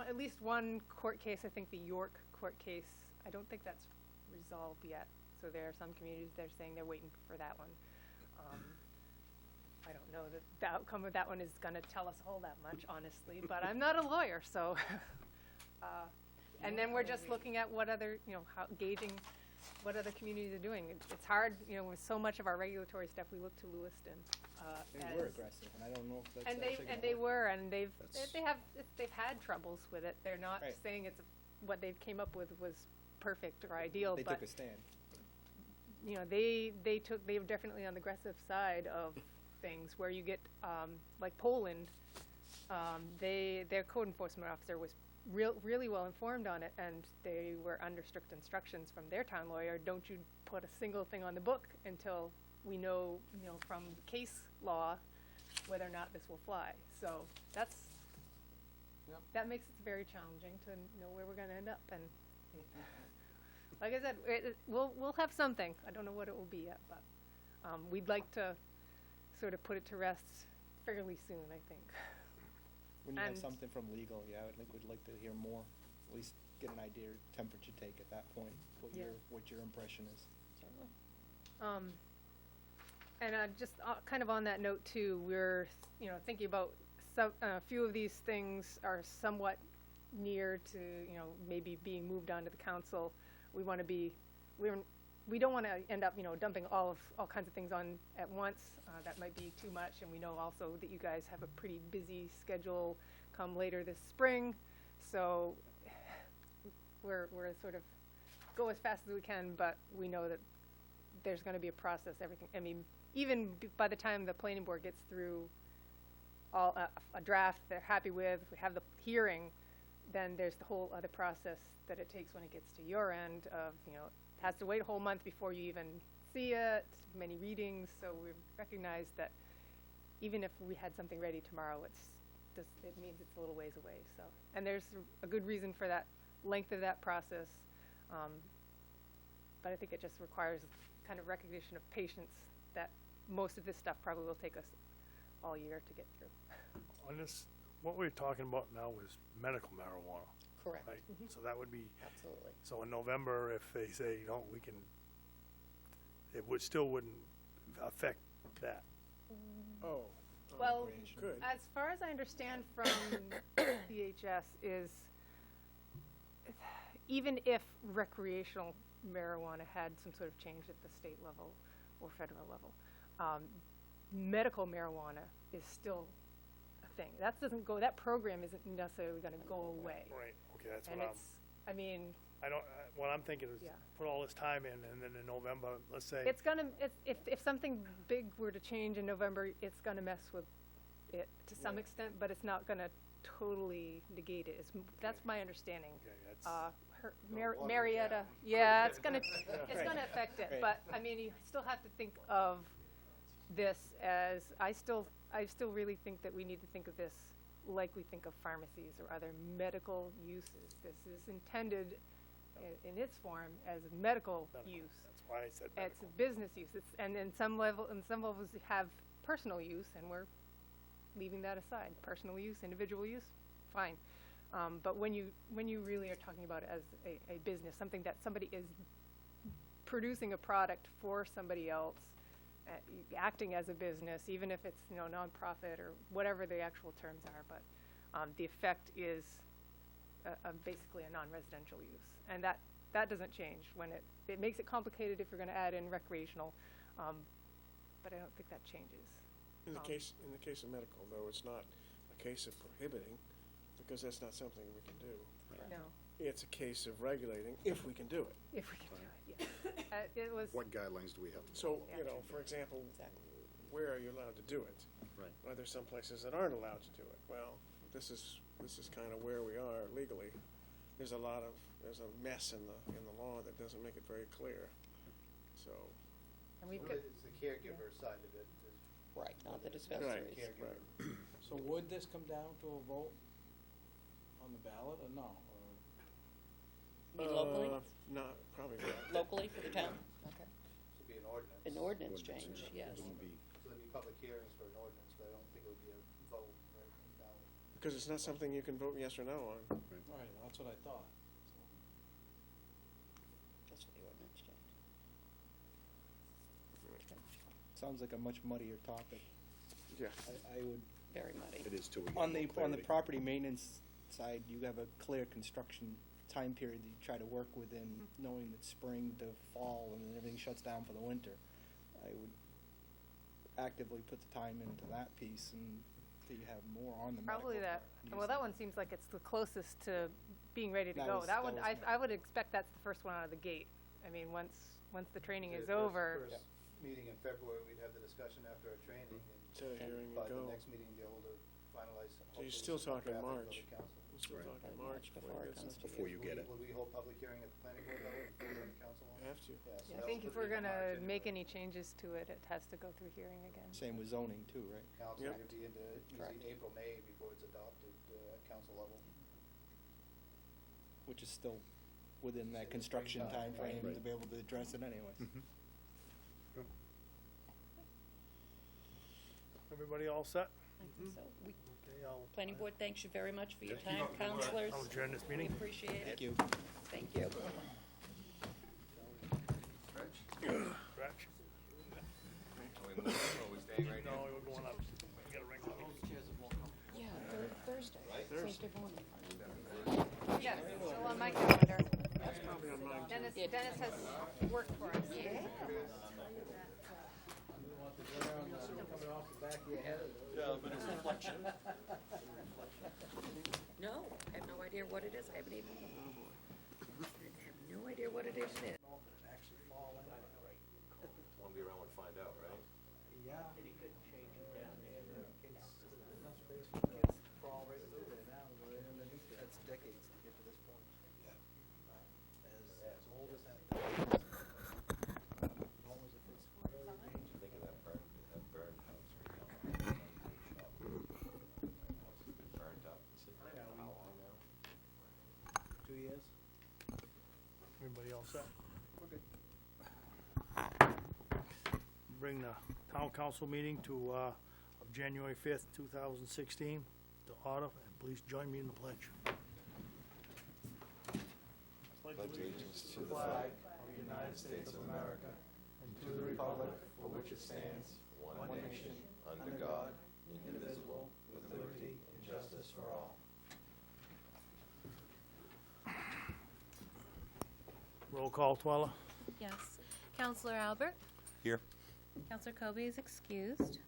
at least one court case, I think the York court case, I don't think that's resolved yet. So there are some communities that are saying they're waiting for that one. I don't know that the outcome of that one is gonna tell us a whole that much, honestly, but I'm not a lawyer, so. And then we're just looking at what other, you know, how, gauging what other communities are doing. It's hard, you know, with so much of our regulatory stuff, we look to Lewiston, They as. were aggressive, and I don't know if that's And actually they gonna work. were, and they've That's- had troubles with it. They're not Right. saying what they came up with was perfect or ideal, They but took a stand. you know, they were definitely on the aggressive side of things where you get, like Poland, their code enforcement officer was really well informed on it, and they were under strict instructions from their town lawyer, don't you put a single thing on the book until we know, you know, from case law whether or not this will fly. So that makes it very challenging to know where we're gonna end up, and like I said, we'll have something. I don't know what it will be yet, but we'd like to sort of put it to rest fairly soon, I think. When you have And- something from legal, yeah, I think we'd like to hear more, at least get an idea, temperature take at that point, Yeah. what your impression is. And just kind of on that note too, we're, you know, thinking about a few of these things are somewhat near to, you know, maybe being moved on to the council. We want to be, we don't want to end up, you know, dumping all kinds of things on at once. That might be too much, and we know also that you guys have a pretty busy schedule come later this spring. So we're sort of go as fast as we can, but we know that there's going to be a process. Everything. I mean, even by the time the planning board gets through all a draft they're happy with, we have the hearing, then there's the whole other process that it takes when it gets to your end of, you know, it has to wait a whole month before you even see it, many readings. So we recognize that even if we had something ready tomorrow, it means it's a little ways away. So, and there's a good reason for that length of that process. But I think it just requires kind of recognition of patience that most of this stuff probably will take us all year to get through. On this, what we're talking about now is medical marijuana, Correct. right? So that would be, Absolutely. so in November, if they say, no, we can, it still wouldn't affect that. Oh. Well, Good. as far as I understand from DHS is, even if recreational marijuana had some sort of change at the state level or federal level, medical marijuana is still a thing. That program isn't necessarily gonna go away. Right, okay, that's And what I mean, what I'm thinking is, Yeah. put all this time in, and then in November, let's say. it's gonna, if something big were to change in November, it's gonna mess with it to some extent, but it's not gonna totally negate it. That's my understanding. Okay, that's- Marietta, yeah, it's gonna affect it, Right. but, I mean, you still have to think of this as, I still really think that we need to think of this like we think of pharmacies or other medical uses. This is intended in its form as medical use. That's why I said It's medical. a business use. And in some levels you have personal use, and we're leaving that aside. Personal use, individual use, fine. But when you really are talking about it as a business, something that somebody is producing a product for somebody else, acting as a business, even if it's, you know, nonprofit or whatever the actual terms are, but the effect is basically a non-residential use, and that doesn't change. When it makes it complicated if you're going to add in recreational, but I don't think that changes. In the case of medical, though, it's not a case of prohibiting, because that's not something we can do. No, It's a case of regulating if we can do it. if we can do it, yes. It was. What guidelines do we have? So, Yeah. you know, for example, Exactly. where are you allowed to do it? Right. Are there some places that aren't allowed to do it? Well, this is kind of where we are legally. There's a mess in the law that doesn't make it very clear. So, And we've got, Really, it's the caregiver side of it. Right, not the dispensaries. Right. So would this come down to a vote on the ballot or no? Or Locally? Not, probably not. Locally for the town? Okay. This would be an ordinance. An ordinance change, yes. Wouldn't be- So there'd be public hearings for an ordinance, but I don't think it would be a vote, right, ballot. Because it's not something you can vote yes or no on. Right, that's what I thought. That's for the ordinance change. Sounds like a much muddier topic. Yeah. I would, Very muddy. It is till we get on more the clarity. property maintenance side, you have a clear construction time period that you try to work within, knowing that spring to fall and then everything shuts down for the winter. I would actively put the time into that piece and that you have more on the medical Probably that, part. well, that one seems like it's the closest to being ready to That go. was- That that one, was I my- would expect that's the first one out of the gate. I mean, once the training is The over, First meeting in February, we'd have the discussion after our training, and Instead of hearing by it the go. next meeting, be able to finalize. So hopefully you're still some talking draft and go to March. council. We're still Right. talking March March before before it it gets comes to- Before you get it. Would we hold public hearing at the planning board level before we go to council? Have to. Yeah, so I that think would if we're be March gonna make anyway. any changes to it, it has to go through hearing again. Same with zoning too, right? Council Yep. would be into Correct. usually April, May before it's adopted at council level. Which is still within that In the construction springtime, time frame right. to be able to address it anyways. Everybody all set? I think so. Okay, I'll Planning board thanks you very much for your Yeah, keep time, up the good work. counselors. I'll adjourn this We meeting. appreciate it. Thank you. Thank you. Stretch. Are we moving or are we staying right No, here? we're going up. We gotta ring the Yeah, Thursday morning. Yeah, still on my calendar. That's probably on mine. Dennis, Yeah. Dennis has work for us. Coming off the back of your head. No, I have no idea what it is. I haven't even, I have no idea what it is yet. Actually fall in. Wanna be around and find out, right? Yeah. And he couldn't change it down there. There's enough space for kids to crawl right through there now. Right underneath it. That's decades to get to this point. As old as that. As long as it fits very dangerous. Think of that burned house right now. It's been burned up. It's been how long now? 2 years. Everybody all set? Bring the town council meeting to, of January 5th, 2016 to order, and please join me in the pledge. Pledge allegiance to the flag of the United States of America and to the republic for which it stands, one nation, under God, indivisible, with liberty and justice for all. Roll call, Twella. Yes. Counselor Albert? Here. Counselor Kobe is excused.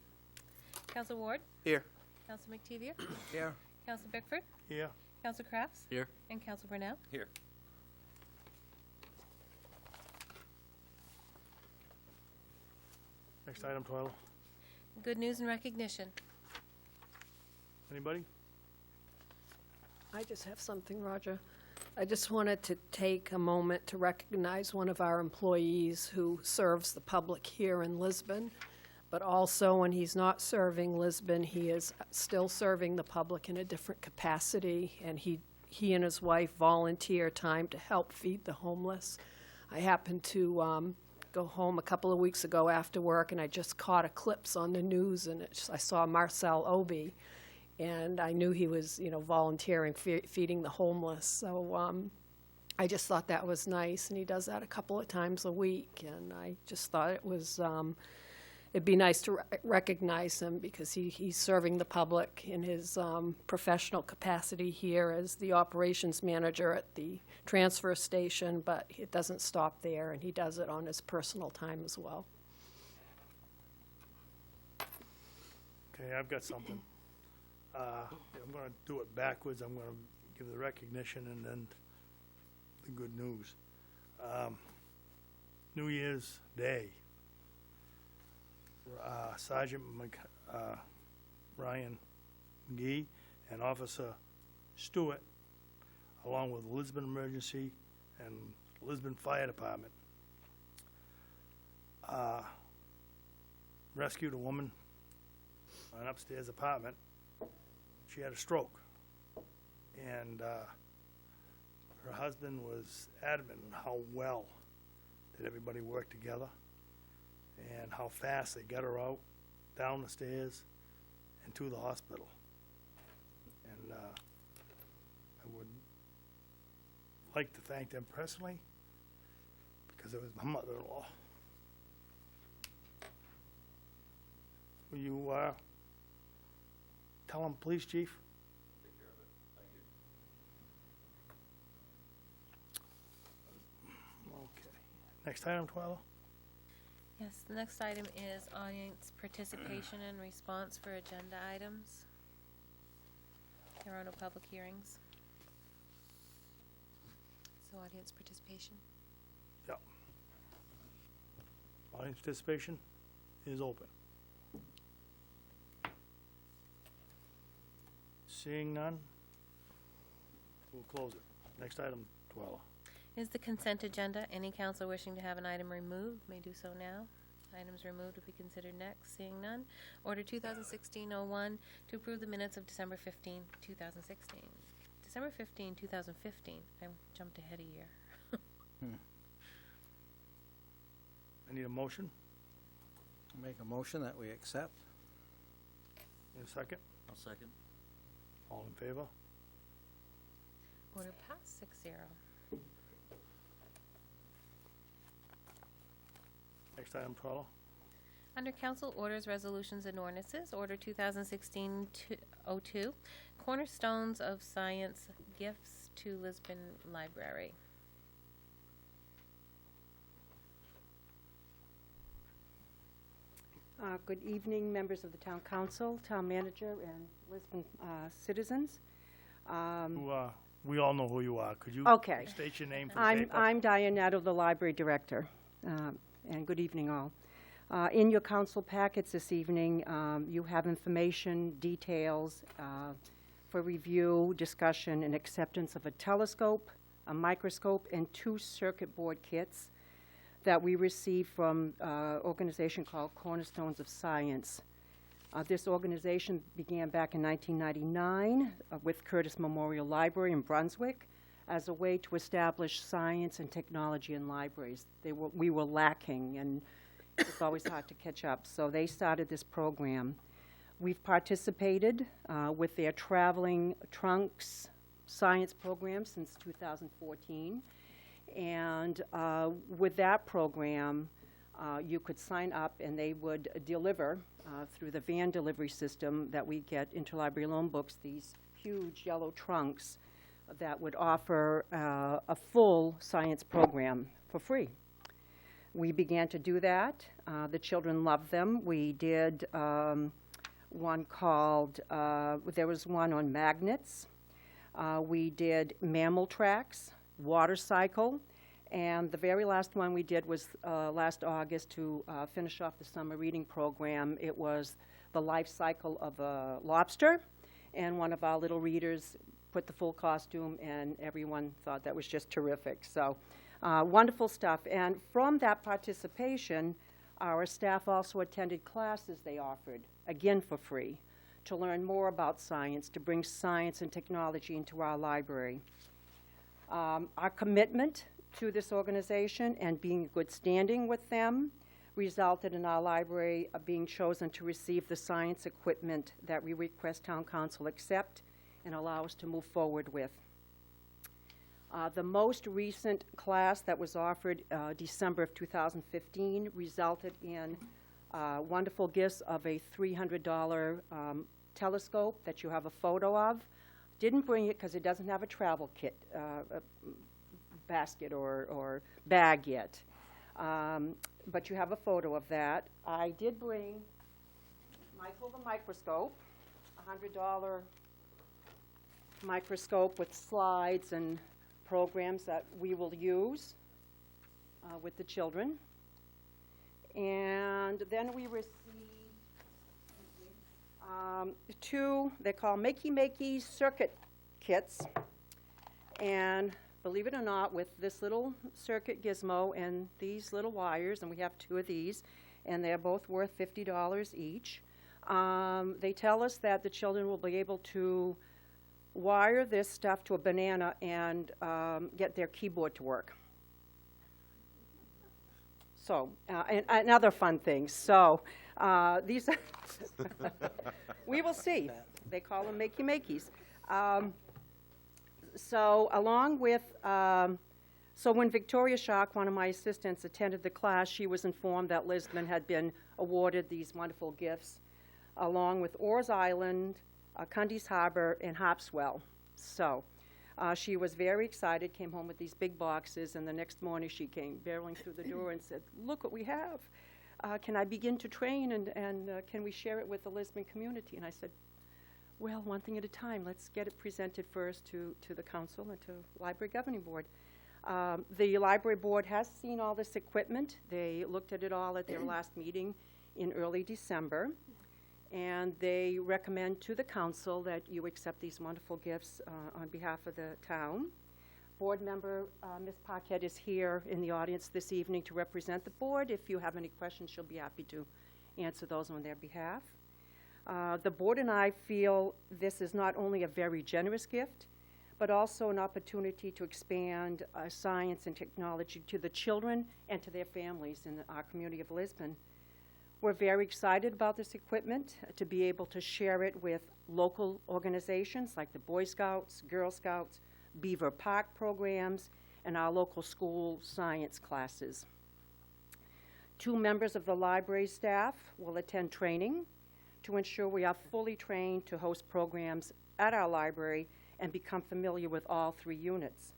Counselor Ward? Here. Counselor McTevier? Here. Counselor Bickford? Here. Counselor Crafts? Here. And Counselor Brunel? Here. Next item, Twella. Good news and recognition. Anybody? I just have something, Roger. I just wanted to take a moment to recognize one of our employees who serves the public here in Lisbon, but also when he's not serving Lisbon, he is still serving the public in a different capacity, and he and his wife volunteer time to help feed the homeless. I happened to go home a couple of weeks ago after work, and I just caught a clips on the news, and I saw Marcel Obi, and I knew he was, volunteering, feeding the homeless. So I just thought that was nice, and he does that a couple of times a week, and I just thought it was, it'd be nice to recognize him because he's serving the public in his professional capacity here as the operations manager at the transfer station, but it doesn't stop there, and he does it on his personal time as well. Okay, I've got something. I'm gonna do it backwards. I'm gonna give the recognition and then the good news. New Year's Day. Sergeant Ryan McGee and Officer Stewart, along with Lisbon Emergency and Lisbon Fire Department, rescued a woman an upstairs apartment. She had a stroke. And her husband was adamant on how well that everybody worked together and how fast they got her out, down the stairs, and to the hospital. And I would like to thank them personally because it was my mother-in-law. Will you tell them, please, Chief? Take care of it. Thank you. Okay. Next item, Twyla? Yes, the next item is audience participation and response for agenda items. There are no public hearings. So audience participation. Yep. Audience participation is open. Seeing none, we'll close it. Next item, Twyla. Is the consent agenda. Any council wishing to have an item removed may do so now. Items removed will be considered next. Seeing none. Order 2016-01 to approve the minutes of December 15, 2016. December 15, 2015. I jumped ahead a year. I need a motion. Make a motion that we accept. In a second. I'll second. All in favor? Order passed 6-0. Next item, Twyla. Under Council Orders, Resolutions, and Ordinances, Order 2016-02, Cornerstones of Science Gifts to Lisbon Library. Good evening, members of the Town Council, Town Manager, and Lisbon citizens. We all know who you are. Could you Okay. state your name for the paper? I'm Diane Nettle, the Library Director, and good evening all. In your council packets this evening, you have information, details for review, discussion, and acceptance of a telescope, a microscope, and 2 circuit board kits that we received from an organization called Cornerstones of Science. This organization began back in 1999 with Curtis Memorial Library in Brunswick as a way to establish science and technology in libraries. We were lacking, and it's always hard to catch up. So they started this program. We've participated with their traveling trunks science program since 2014. And with that program, you could sign up and they would deliver through the van delivery system that we get interlibrary loan books, these huge yellow trunks that would offer a full science program for free. We began to do that. The children loved them. We did one called, there was one on magnets. We did mammal tracks, water cycle, and the very last one we did was last August to finish off the summer reading program. It was the life cycle of a lobster, and one of our little readers put the full costume, and everyone thought that was just terrific. So wonderful stuff. And from that participation, our staff also attended classes they offered, again for free, to learn more about science, to bring science and technology into our library. Our commitment to this organization and being in good standing with them resulted in our library being chosen to receive the science equipment that we request Town Council accept and allow us to move forward with. The most recent class that was offered December of 2015 resulted in wonderful gifts of a $300 telescope that you have a photo of. Didn't bring it because it doesn't have a travel kit, basket or bag yet. But you have a photo of that. I did bring Michael the microscope, $100 microscope with slides and programs that we will use with the children. And then we received 2, they call Makey circuit kits. And believe it or not, with this little circuit gizmo and these little wires, and we have 2 of these, and they're both worth $50 each. They tell us that the children will be able to wire this stuff to a banana and get their keyboard to work. So, and other fun things. So, these, we will see. They call them makey-makeys. So, along with, so when Victoria Shock, one of my assistants, attended the class, she was informed that Lisbon had been awarded these wonderful gifts, along with Orr's Island, Cundy's Harbor, and Harpswell. So, she was very excited, came home with these big boxes, and the next morning she came barreling through the door and said, look what we have. Can I begin to train, and can we share it with the Lisbon community? And I said, well, one thing at a time. Let's get it presented first to the council and to Library Governing Board. The Library Board has seen all this equipment. They looked at it all at their last meeting in early December. And they recommend to the council that you accept these wonderful gifts on behalf of the town. Board member Ms. Paquette is here in the audience this evening to represent the board. If you have any questions, she'll be happy to answer those on their behalf. The board and I feel this is not only a very generous gift, but also an opportunity to expand science and technology to the children and to their families in our community of Lisbon. We're very excited about this equipment, to be able to share it with local organizations like the Boy Scouts, Girl Scouts, Beaver Park programs, and our local school science classes. 2 members of the library staff will attend training to ensure we are fully trained to host programs at our library and become familiar with all 3 units.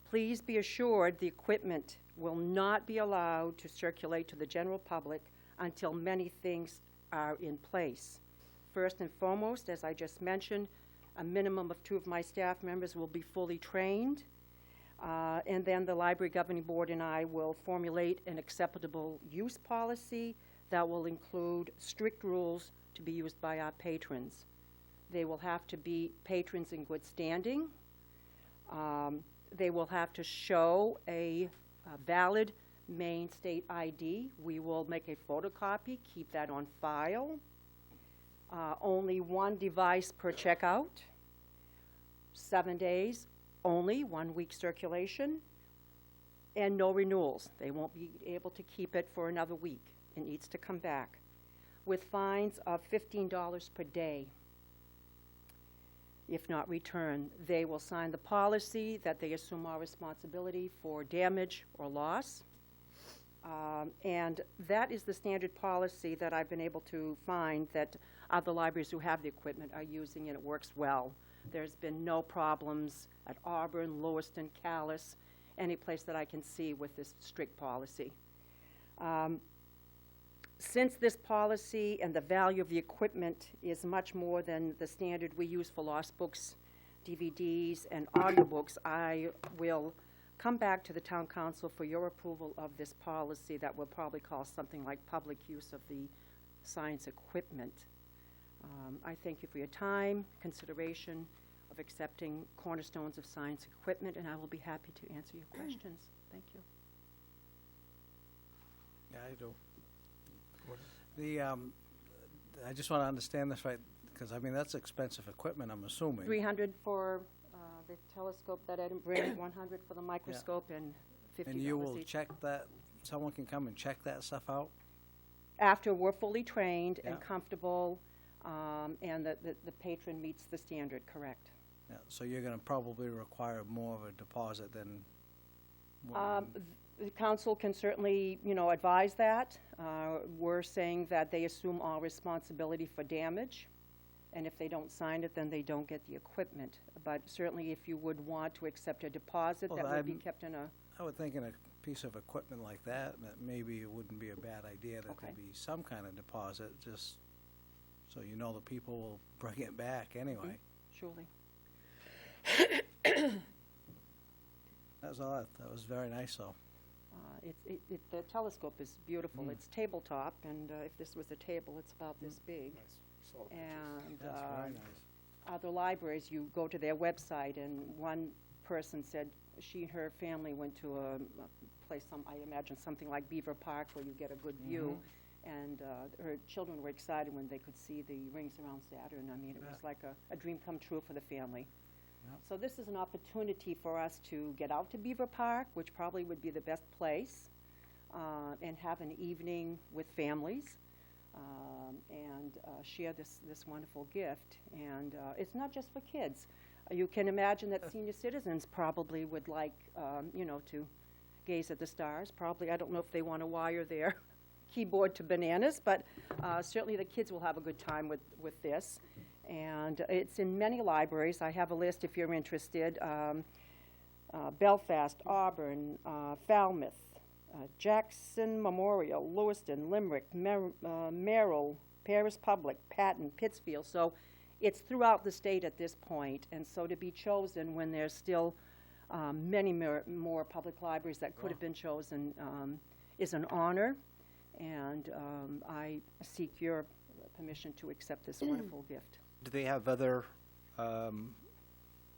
Please be assured the equipment will not be allowed to circulate to the general public until many things are in place. First and foremost, as I just mentioned, a minimum of 2 of my staff members will be fully trained, and then the Library Governing Board and I will formulate an acceptable use policy that will include strict rules to be used by our patrons. They will have to be patrons in good standing. They will have to show a valid Maine state ID. We will make a photocopy, keep that on file. Only 1 device per checkout. 7 days, only 1 week circulation, and no renewals. They won't be able to keep it for another week. It needs to come back, with fines of $15 per day. If not returned, they will sign the policy that they assume all responsibility for damage or loss. And that is the standard policy that I've been able to find that other libraries who have the equipment are using, and it works well. There's been no problems at Auburn, Lewiston, Calais, any place that I can see with this strict policy. Since this policy and the value of the equipment is much more than the standard we use for lost books, DVDs, and audiobooks, I will come back to the town council for your approval of this policy that we'll probably call something like public use of the science equipment. I thank you for your time, consideration of accepting Cornerstones of Science equipment, and I will be happy to answer your questions. Thank you. Yeah, I do. I just want to understand this right, because, I mean, that's expensive equipment, I'm assuming. 300 for the telescope that I didn't bring, 100 for the microscope, and $50 And you will each. check that, someone can come and check that stuff out? After we're fully trained and Yeah. comfortable, and the patron meets the standard, correct. Yeah, so you're going to probably require more of a deposit than what The council can certainly, advise that. We're saying that they assume all responsibility for damage, and if they don't sign it, then they don't get the equipment. But certainly, if you would want to accept a deposit, Well, that would be I'm- kept in a, I would think in a piece of equipment like that maybe it wouldn't be a bad idea that Okay. there be some kind of deposit, just so you know the people will bring it back anyway. surely. That was all, that was very nice, though. The telescope is beautiful. Mm. It's tabletop, and if this was a table, it's about this big. And That's very nice. other libraries, you go to their website, and one person said she and her family went to a place, I imagine something like Beaver Park, where you get a good view, And her children were excited when they could see the rings around Saturn. I mean, it was like a dream come true for the family. So this is an opportunity for us to get out to Beaver Park, which probably would be the best place, and have an evening with families and share this wonderful gift. And it's not just for kids. You can imagine that senior citizens probably would like, to gaze at the stars. Probably, I don't know if they want to wire their keyboard to bananas, but certainly the kids will have a good time with this. And it's in many libraries. I have a list if you're interested. Belfast, Auburn, Falmouth, Jackson Memorial, Lewiston, Limerick, Merrill, Paris Public, Patton, Pittsfield. So it's throughout the state at this point. And so to be chosen when there's still many more public libraries that could have been chosen is an honor. And I seek your permission to accept this wonderful gift. Do they have other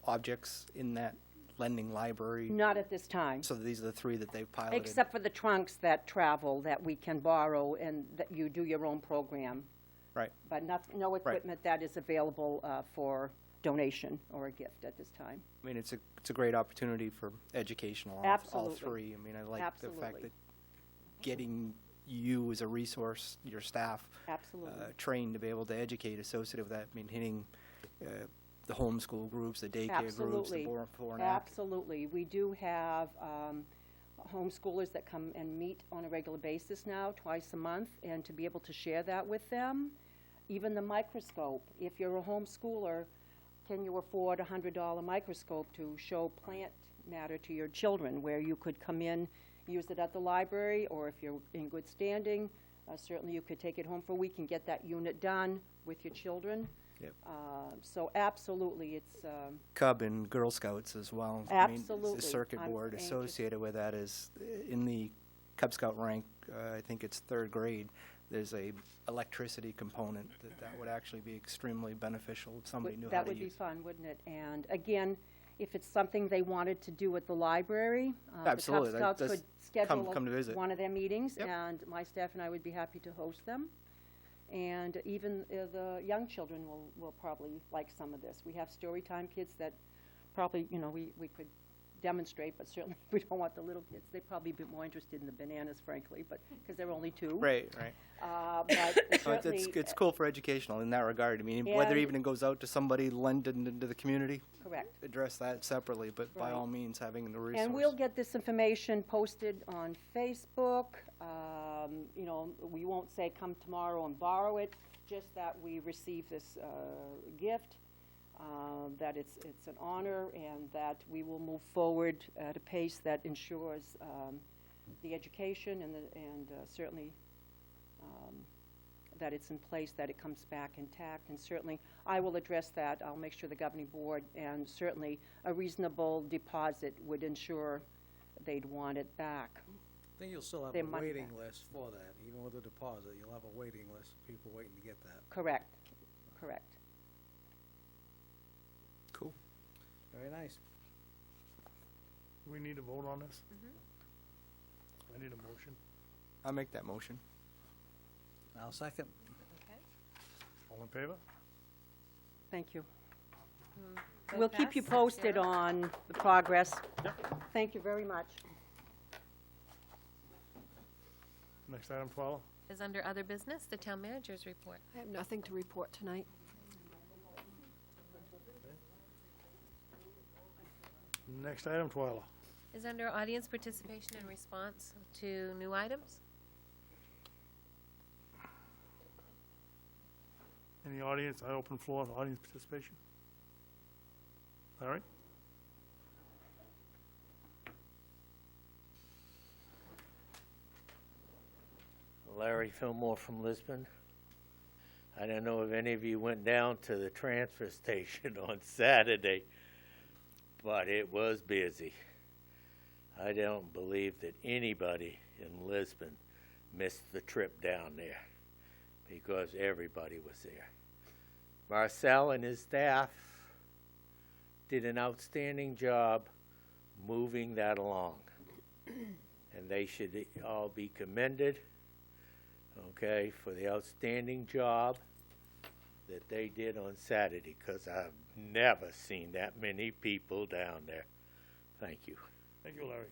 objects in that lending library? Not at this time. So these are the three that they've piloted? Except for the trunks that travel that we can borrow and that you do your own program. Right. But no equipment that is available for donation or a gift at this time. I mean, it's a great opportunity for educational, all Absolutely. three. I mean, I like the fact Absolutely. that getting you as a resource, your staff, Absolutely. trained to be able to educate associated with that. I mean, hitting the homeschool groups, the daycare groups, the Absolutely. before and after. Absolutely. We do have homeschoolers that come and meet on a regular basis now, twice a month, and to be able to share that with them. Even the microscope. If you're a homeschooler, can you afford a $100 microscope to show plant matter to your children, where you could come in, use it at the library, or if you're in good standing, certainly you could take it home for a week and get that unit done with your children. Yep. So absolutely, it's Cub and Girl Scouts as well. I mean, Absolutely. the circuit I'm board anxious. associated with that is in the Cub Scout rank, I think it's 3rd grade, there's a electricity component that would actually be extremely beneficial if somebody knew how that to would be use. fun, wouldn't it? And again, if it's something they wanted to do at the library, Absolutely. the That- Cub Scouts that's- could schedule come to visit. one of their meetings, Yep. and my staff and I would be happy to host them. And even the young children will probably like some of this. We have story time kids that probably, we could demonstrate, but certainly we don't want the little kids. They'd probably be more interested in the bananas, frankly, but because they're only 2. Right. But certainly, It's cool for educational in that regard. I mean, whether And- even it goes out to somebody lending into the community, correct. address that separately, but by Right. all means, having the resource. And we'll get this information posted on Facebook. We won't say come tomorrow and borrow it, just that we receive this gift, that it's an honor, and that we will move forward at a pace that ensures the education and certainly that it's in place, that it comes back intact. And certainly, I will address that. I'll make sure the governing board, and certainly a reasonable deposit would ensure they'd want it back. I think you'll still have Their a money waiting back. list for that, even with a deposit, you'll have a waiting list of people waiting to get that. Correct. Cool. Very nice. Do we need to vote on this? I need a motion. I'll make that motion. I'll second. All in favor? Thank you. Vote We'll keep you pass, posted 6-0. on the progress. Thank you very much. Next item, Twala. Is under other business, the town manager's report. I have nothing to report tonight. Next item, Twala. Is under audience participation in response to new items. In the audience, I open floor for audience participation. All right. Larry Fillmore from Lisbon. I don't know if any of you went down to the transfer station on Saturday, but it was busy. I don't believe that anybody in Lisbon missed the trip down there because everybody was there. Marcel and his staff did an outstanding job moving that along, and they should all be commended. okay, for the outstanding job that they did on Saturday, 'cause I've never seen that many people down there. Thank you. Thank you, Larry.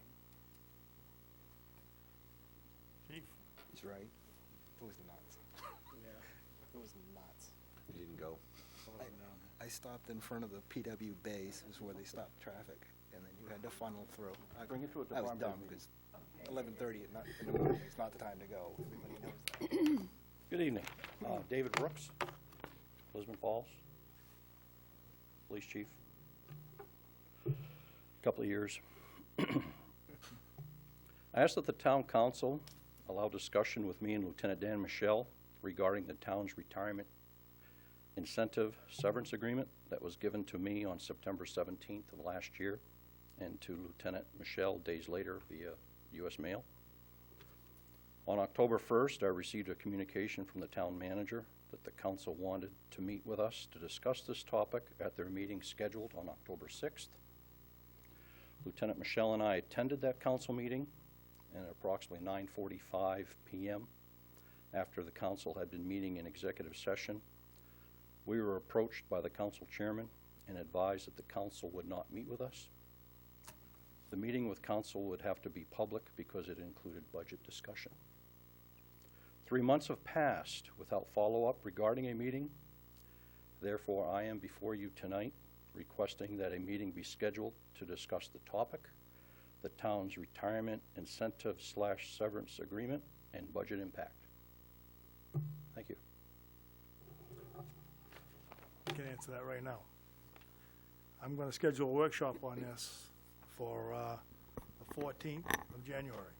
Chief? He's right. It was nuts. It was nuts. You didn't go. I stopped in front of the PW bays, is where they stopped traffic, and then you had to funnel through. Bring it to a I was department dumb, meeting. because 11:30 at night, in the morning is not the time to go. Everybody knows that. Good evening. David Brooks, Lisbon Falls, Police Chief. Couple of years. I asked that the Town Council allow discussion with me and Lieutenant Dan Michelle regarding the town's retirement incentive severance agreement that was given to me on September 17th of last year and to Lieutenant Michelle days later via U.S. mail. On October 1st, I received a communication from the town manager that the council wanted to meet with us to discuss this topic at their meeting scheduled on October 6th. Lieutenant Michelle and I attended that council meeting, and at approximately 9:45 p.m., after the council had been meeting in executive session, we were approached by the council chairman and advised that the council would not meet with us. The meeting with council would have to be public because it included budget discussion. 3 months have passed without follow-up regarding a meeting. Therefore, I am before you tonight requesting that a meeting be scheduled to discuss the topic, the town's retirement incentive/severance agreement, and budget impact. Thank you. I can answer that right now. I'm going to schedule a workshop on this for the 14th of January.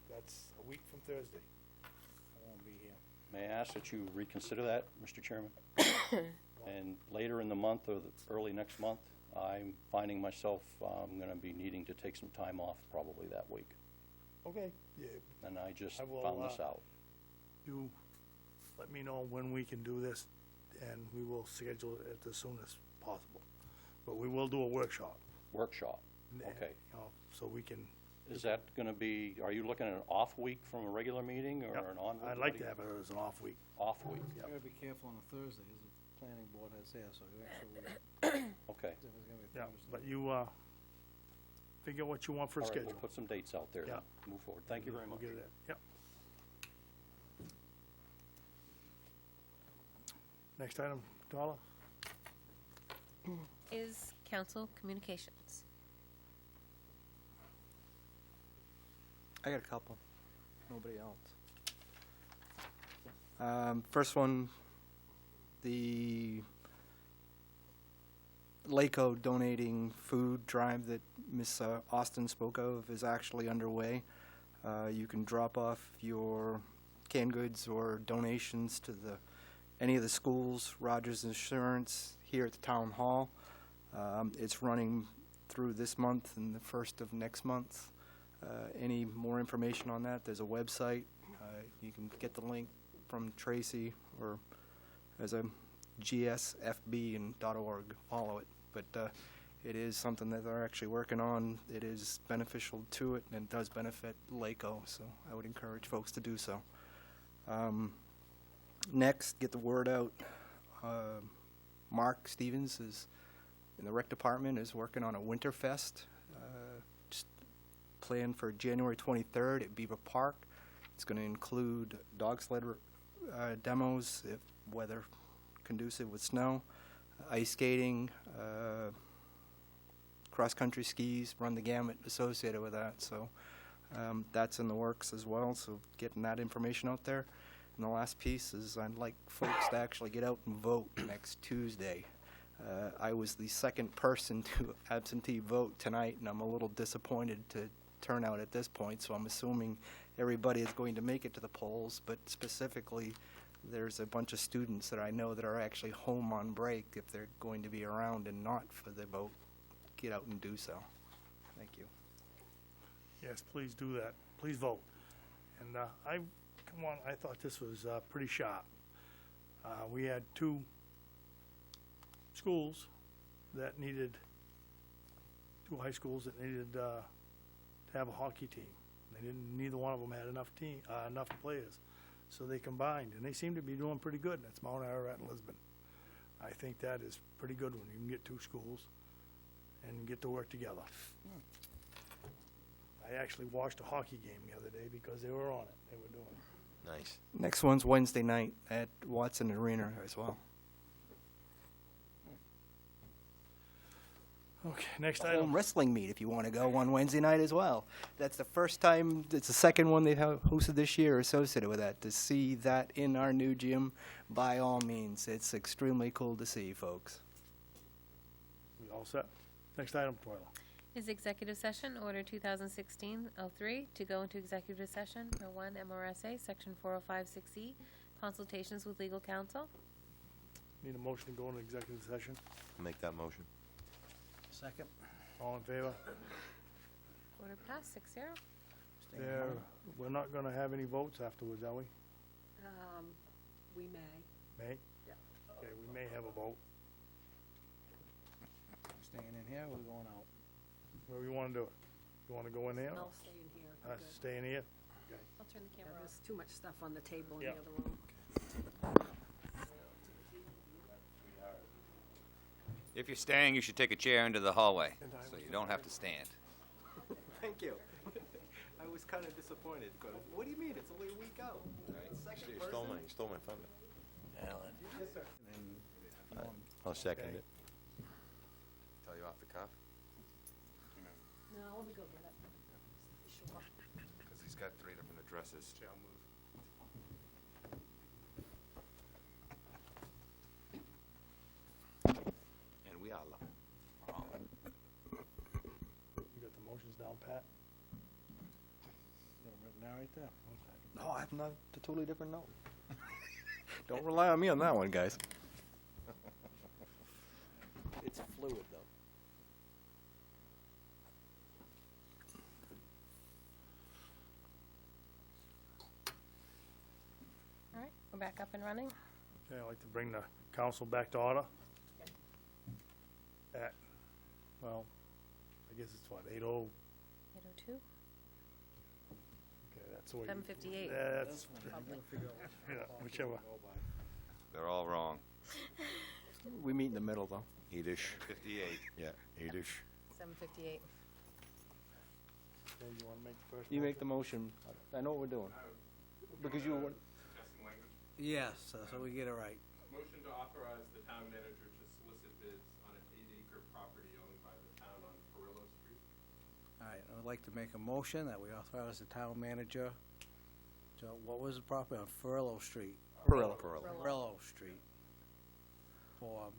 That's a week from Thursday. I won't be here. May I ask that you reconsider that, Mr. Chairman? And later in the month or early next month, I'm finding myself, I'm going to be needing to take some time off probably that week. Okay. Yeah. And I just I will, found this out. You let me know when we can do this, and we will schedule it as soon as possible. But we will do a workshop. Workshop, and, okay. You know, so we can. Is that going to be, are you looking at an off week from a regular meeting or Yep. an on week? I'd like to have it as an off week. Off week, You gotta be careful on a Thursday, as the planning board has here, so you make sure we, okay. if it's gonna be Yeah, Thursday. but you figure what you want for a All right, schedule. we'll put some dates out there Yeah. to move forward. Thank you very We'll much. get it. Yep. Next item, Darla. Is council communications. I got a couple. Nobody else. First one, the Laco donating food drive that Miss Austin spoke of is actually underway. You can drop off your canned goods or donations to any of the schools, Rogers Insurance, here at the town hall. It's running through this month and the first of next month. Any more information on that, there's a website. You can get the link from Tracy or as a gsfb.org. Follow it. But it is something that they're actually working on. It is beneficial to it and it does benefit Laco, so I would encourage folks to do so. Next, get the word out. Mark Stevens is in the rec department, is working on a Winterfest. Just planned for January 23rd at Beaver Park. It's going to include dog sled demos, if weather conducive with snow, ice skating, cross-country skis, run the gamut associated with that. So that's in the works as well, so getting that information out there. And the last piece is I'd like folks to actually get out and vote next Tuesday. I was the second person to absentee vote tonight, and I'm a little disappointed to turn out at this point, so I'm assuming everybody is going to make it to the polls, but specifically there's a bunch of students that I know that are actually home on break. If they're going to be around and not for the vote, get out and do so. Thank you. Yes, please do that. Please vote. And I thought this was pretty sharp. We had two schools that needed, two high schools that needed to have a hockey team. Neither one of them had enough enough players. So they combined, and they seem to be doing pretty good. That's Mount Ararat and Lisbon. I think that is pretty good when you can get two schools and get to work together. I actually watched a hockey game the other day because they were on it. They were doing it. Nice. Next one's Wednesday night at Watson Arena as well. Okay, next A item. home wrestling meet if you want to go on Wednesday night as well. That's the first time, it's the second one they have hosted this year associated with that. To see that in our new gym, by all means, it's extremely cool to see, folks. We all set? Next item, Twyla. Is executive session order 2016-03 to go into executive session for 1 MRSA Section 405-6E, consultations with legal counsel. Need a motion to go into executive session? Make that motion. Second. All in favor? Order passed, 6-0. There, we're not gonna have any votes afterwards, are we? We may. May? Yeah. Okay, we may have a vote. Staying in here, we're going out. Where we wanna do it? You wanna go in there? I'll stay in here. I'm good. Stay in here? I'll turn the Yeah, camera off. there's too much stuff on the table in Yeah. the other room. If you're staying, you should take a chair into the hallway, so you don't have to stand. Thank you. I was kind of disappointed. What do you mean? It's only a week out. You stole my thunder. Alan. Yes, sir. I'll second Okay. it. Tell you off the cuff? No, let me go get it. Sure. Because he's got 3 different addresses. And we are wrong. You got the motions down, Pat? Got it written down right there. No, I'm not a totally different note. Don't rely on me on that one, guys. It's fluid, though. All right, we're back up and running. Okay, I'd like to bring the council back to order. At, well, I guess it's what, 8:00? 8:02. Okay, that's the way. 7:58. That's, Public. yeah, whichever. They're all wrong. We meet in the middle, though. 8-ish. 58. Yeah, 8-ish. 7:58. Okay, you wanna make the first? You make the motion. I know what we're doing. Because you were... Yes, so we get it right. Motion to authorize the town manager to solicit bids on an 8-acre property owned by the town on Carrillo Street. All right, I would like to make a motion that we authorize the town manager to, what was the property on Furlow Street? Perillo. Furlow Street. For,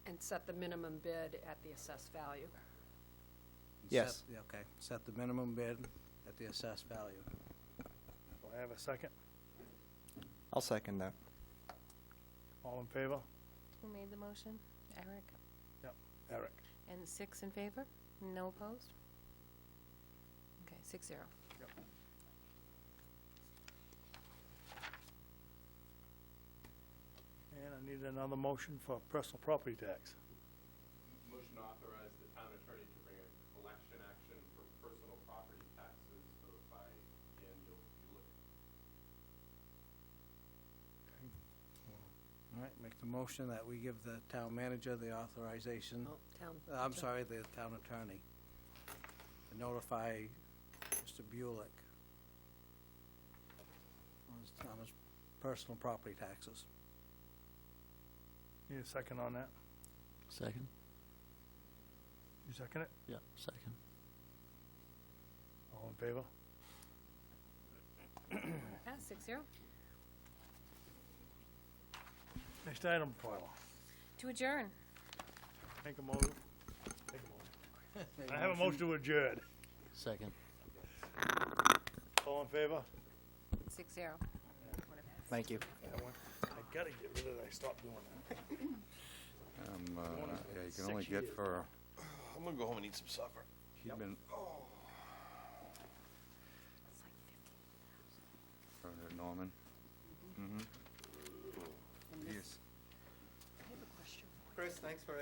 And set the minimum bid at the assessed value. Yes. yeah, okay, set the minimum bid at the assessed value. Do I have a second? I'll second that. All in favor? Who made the motion? Eric. Yep, Eric. And 6 in favor? No opposed? Okay, 6-0. Yep. And I need another motion for personal property tax. Motion to authorize the town attorney to bring a collection action for personal property taxes owed by Daniel Bulick. All right, make the motion that we give the town manager the authorization, Oh, town. I'm sorry, the town attorney, to notify Mr. Bulick on his personal property taxes. Need a second on that? Second? You second it? Yeah, second. All in favor? Pass, 6-0. Next item, Twyla. To adjourn. Make a motion. Make a motion. I have a motion to adjourn. Second. All in favor? 6-0. Thank you. I gotta get rid of that. I stopped doing that. Yeah, you can only 6 get years. for, I'm gonna go home and eat some supper. you've been, for Norman. Mm-hmm. Yes. Chris, thanks for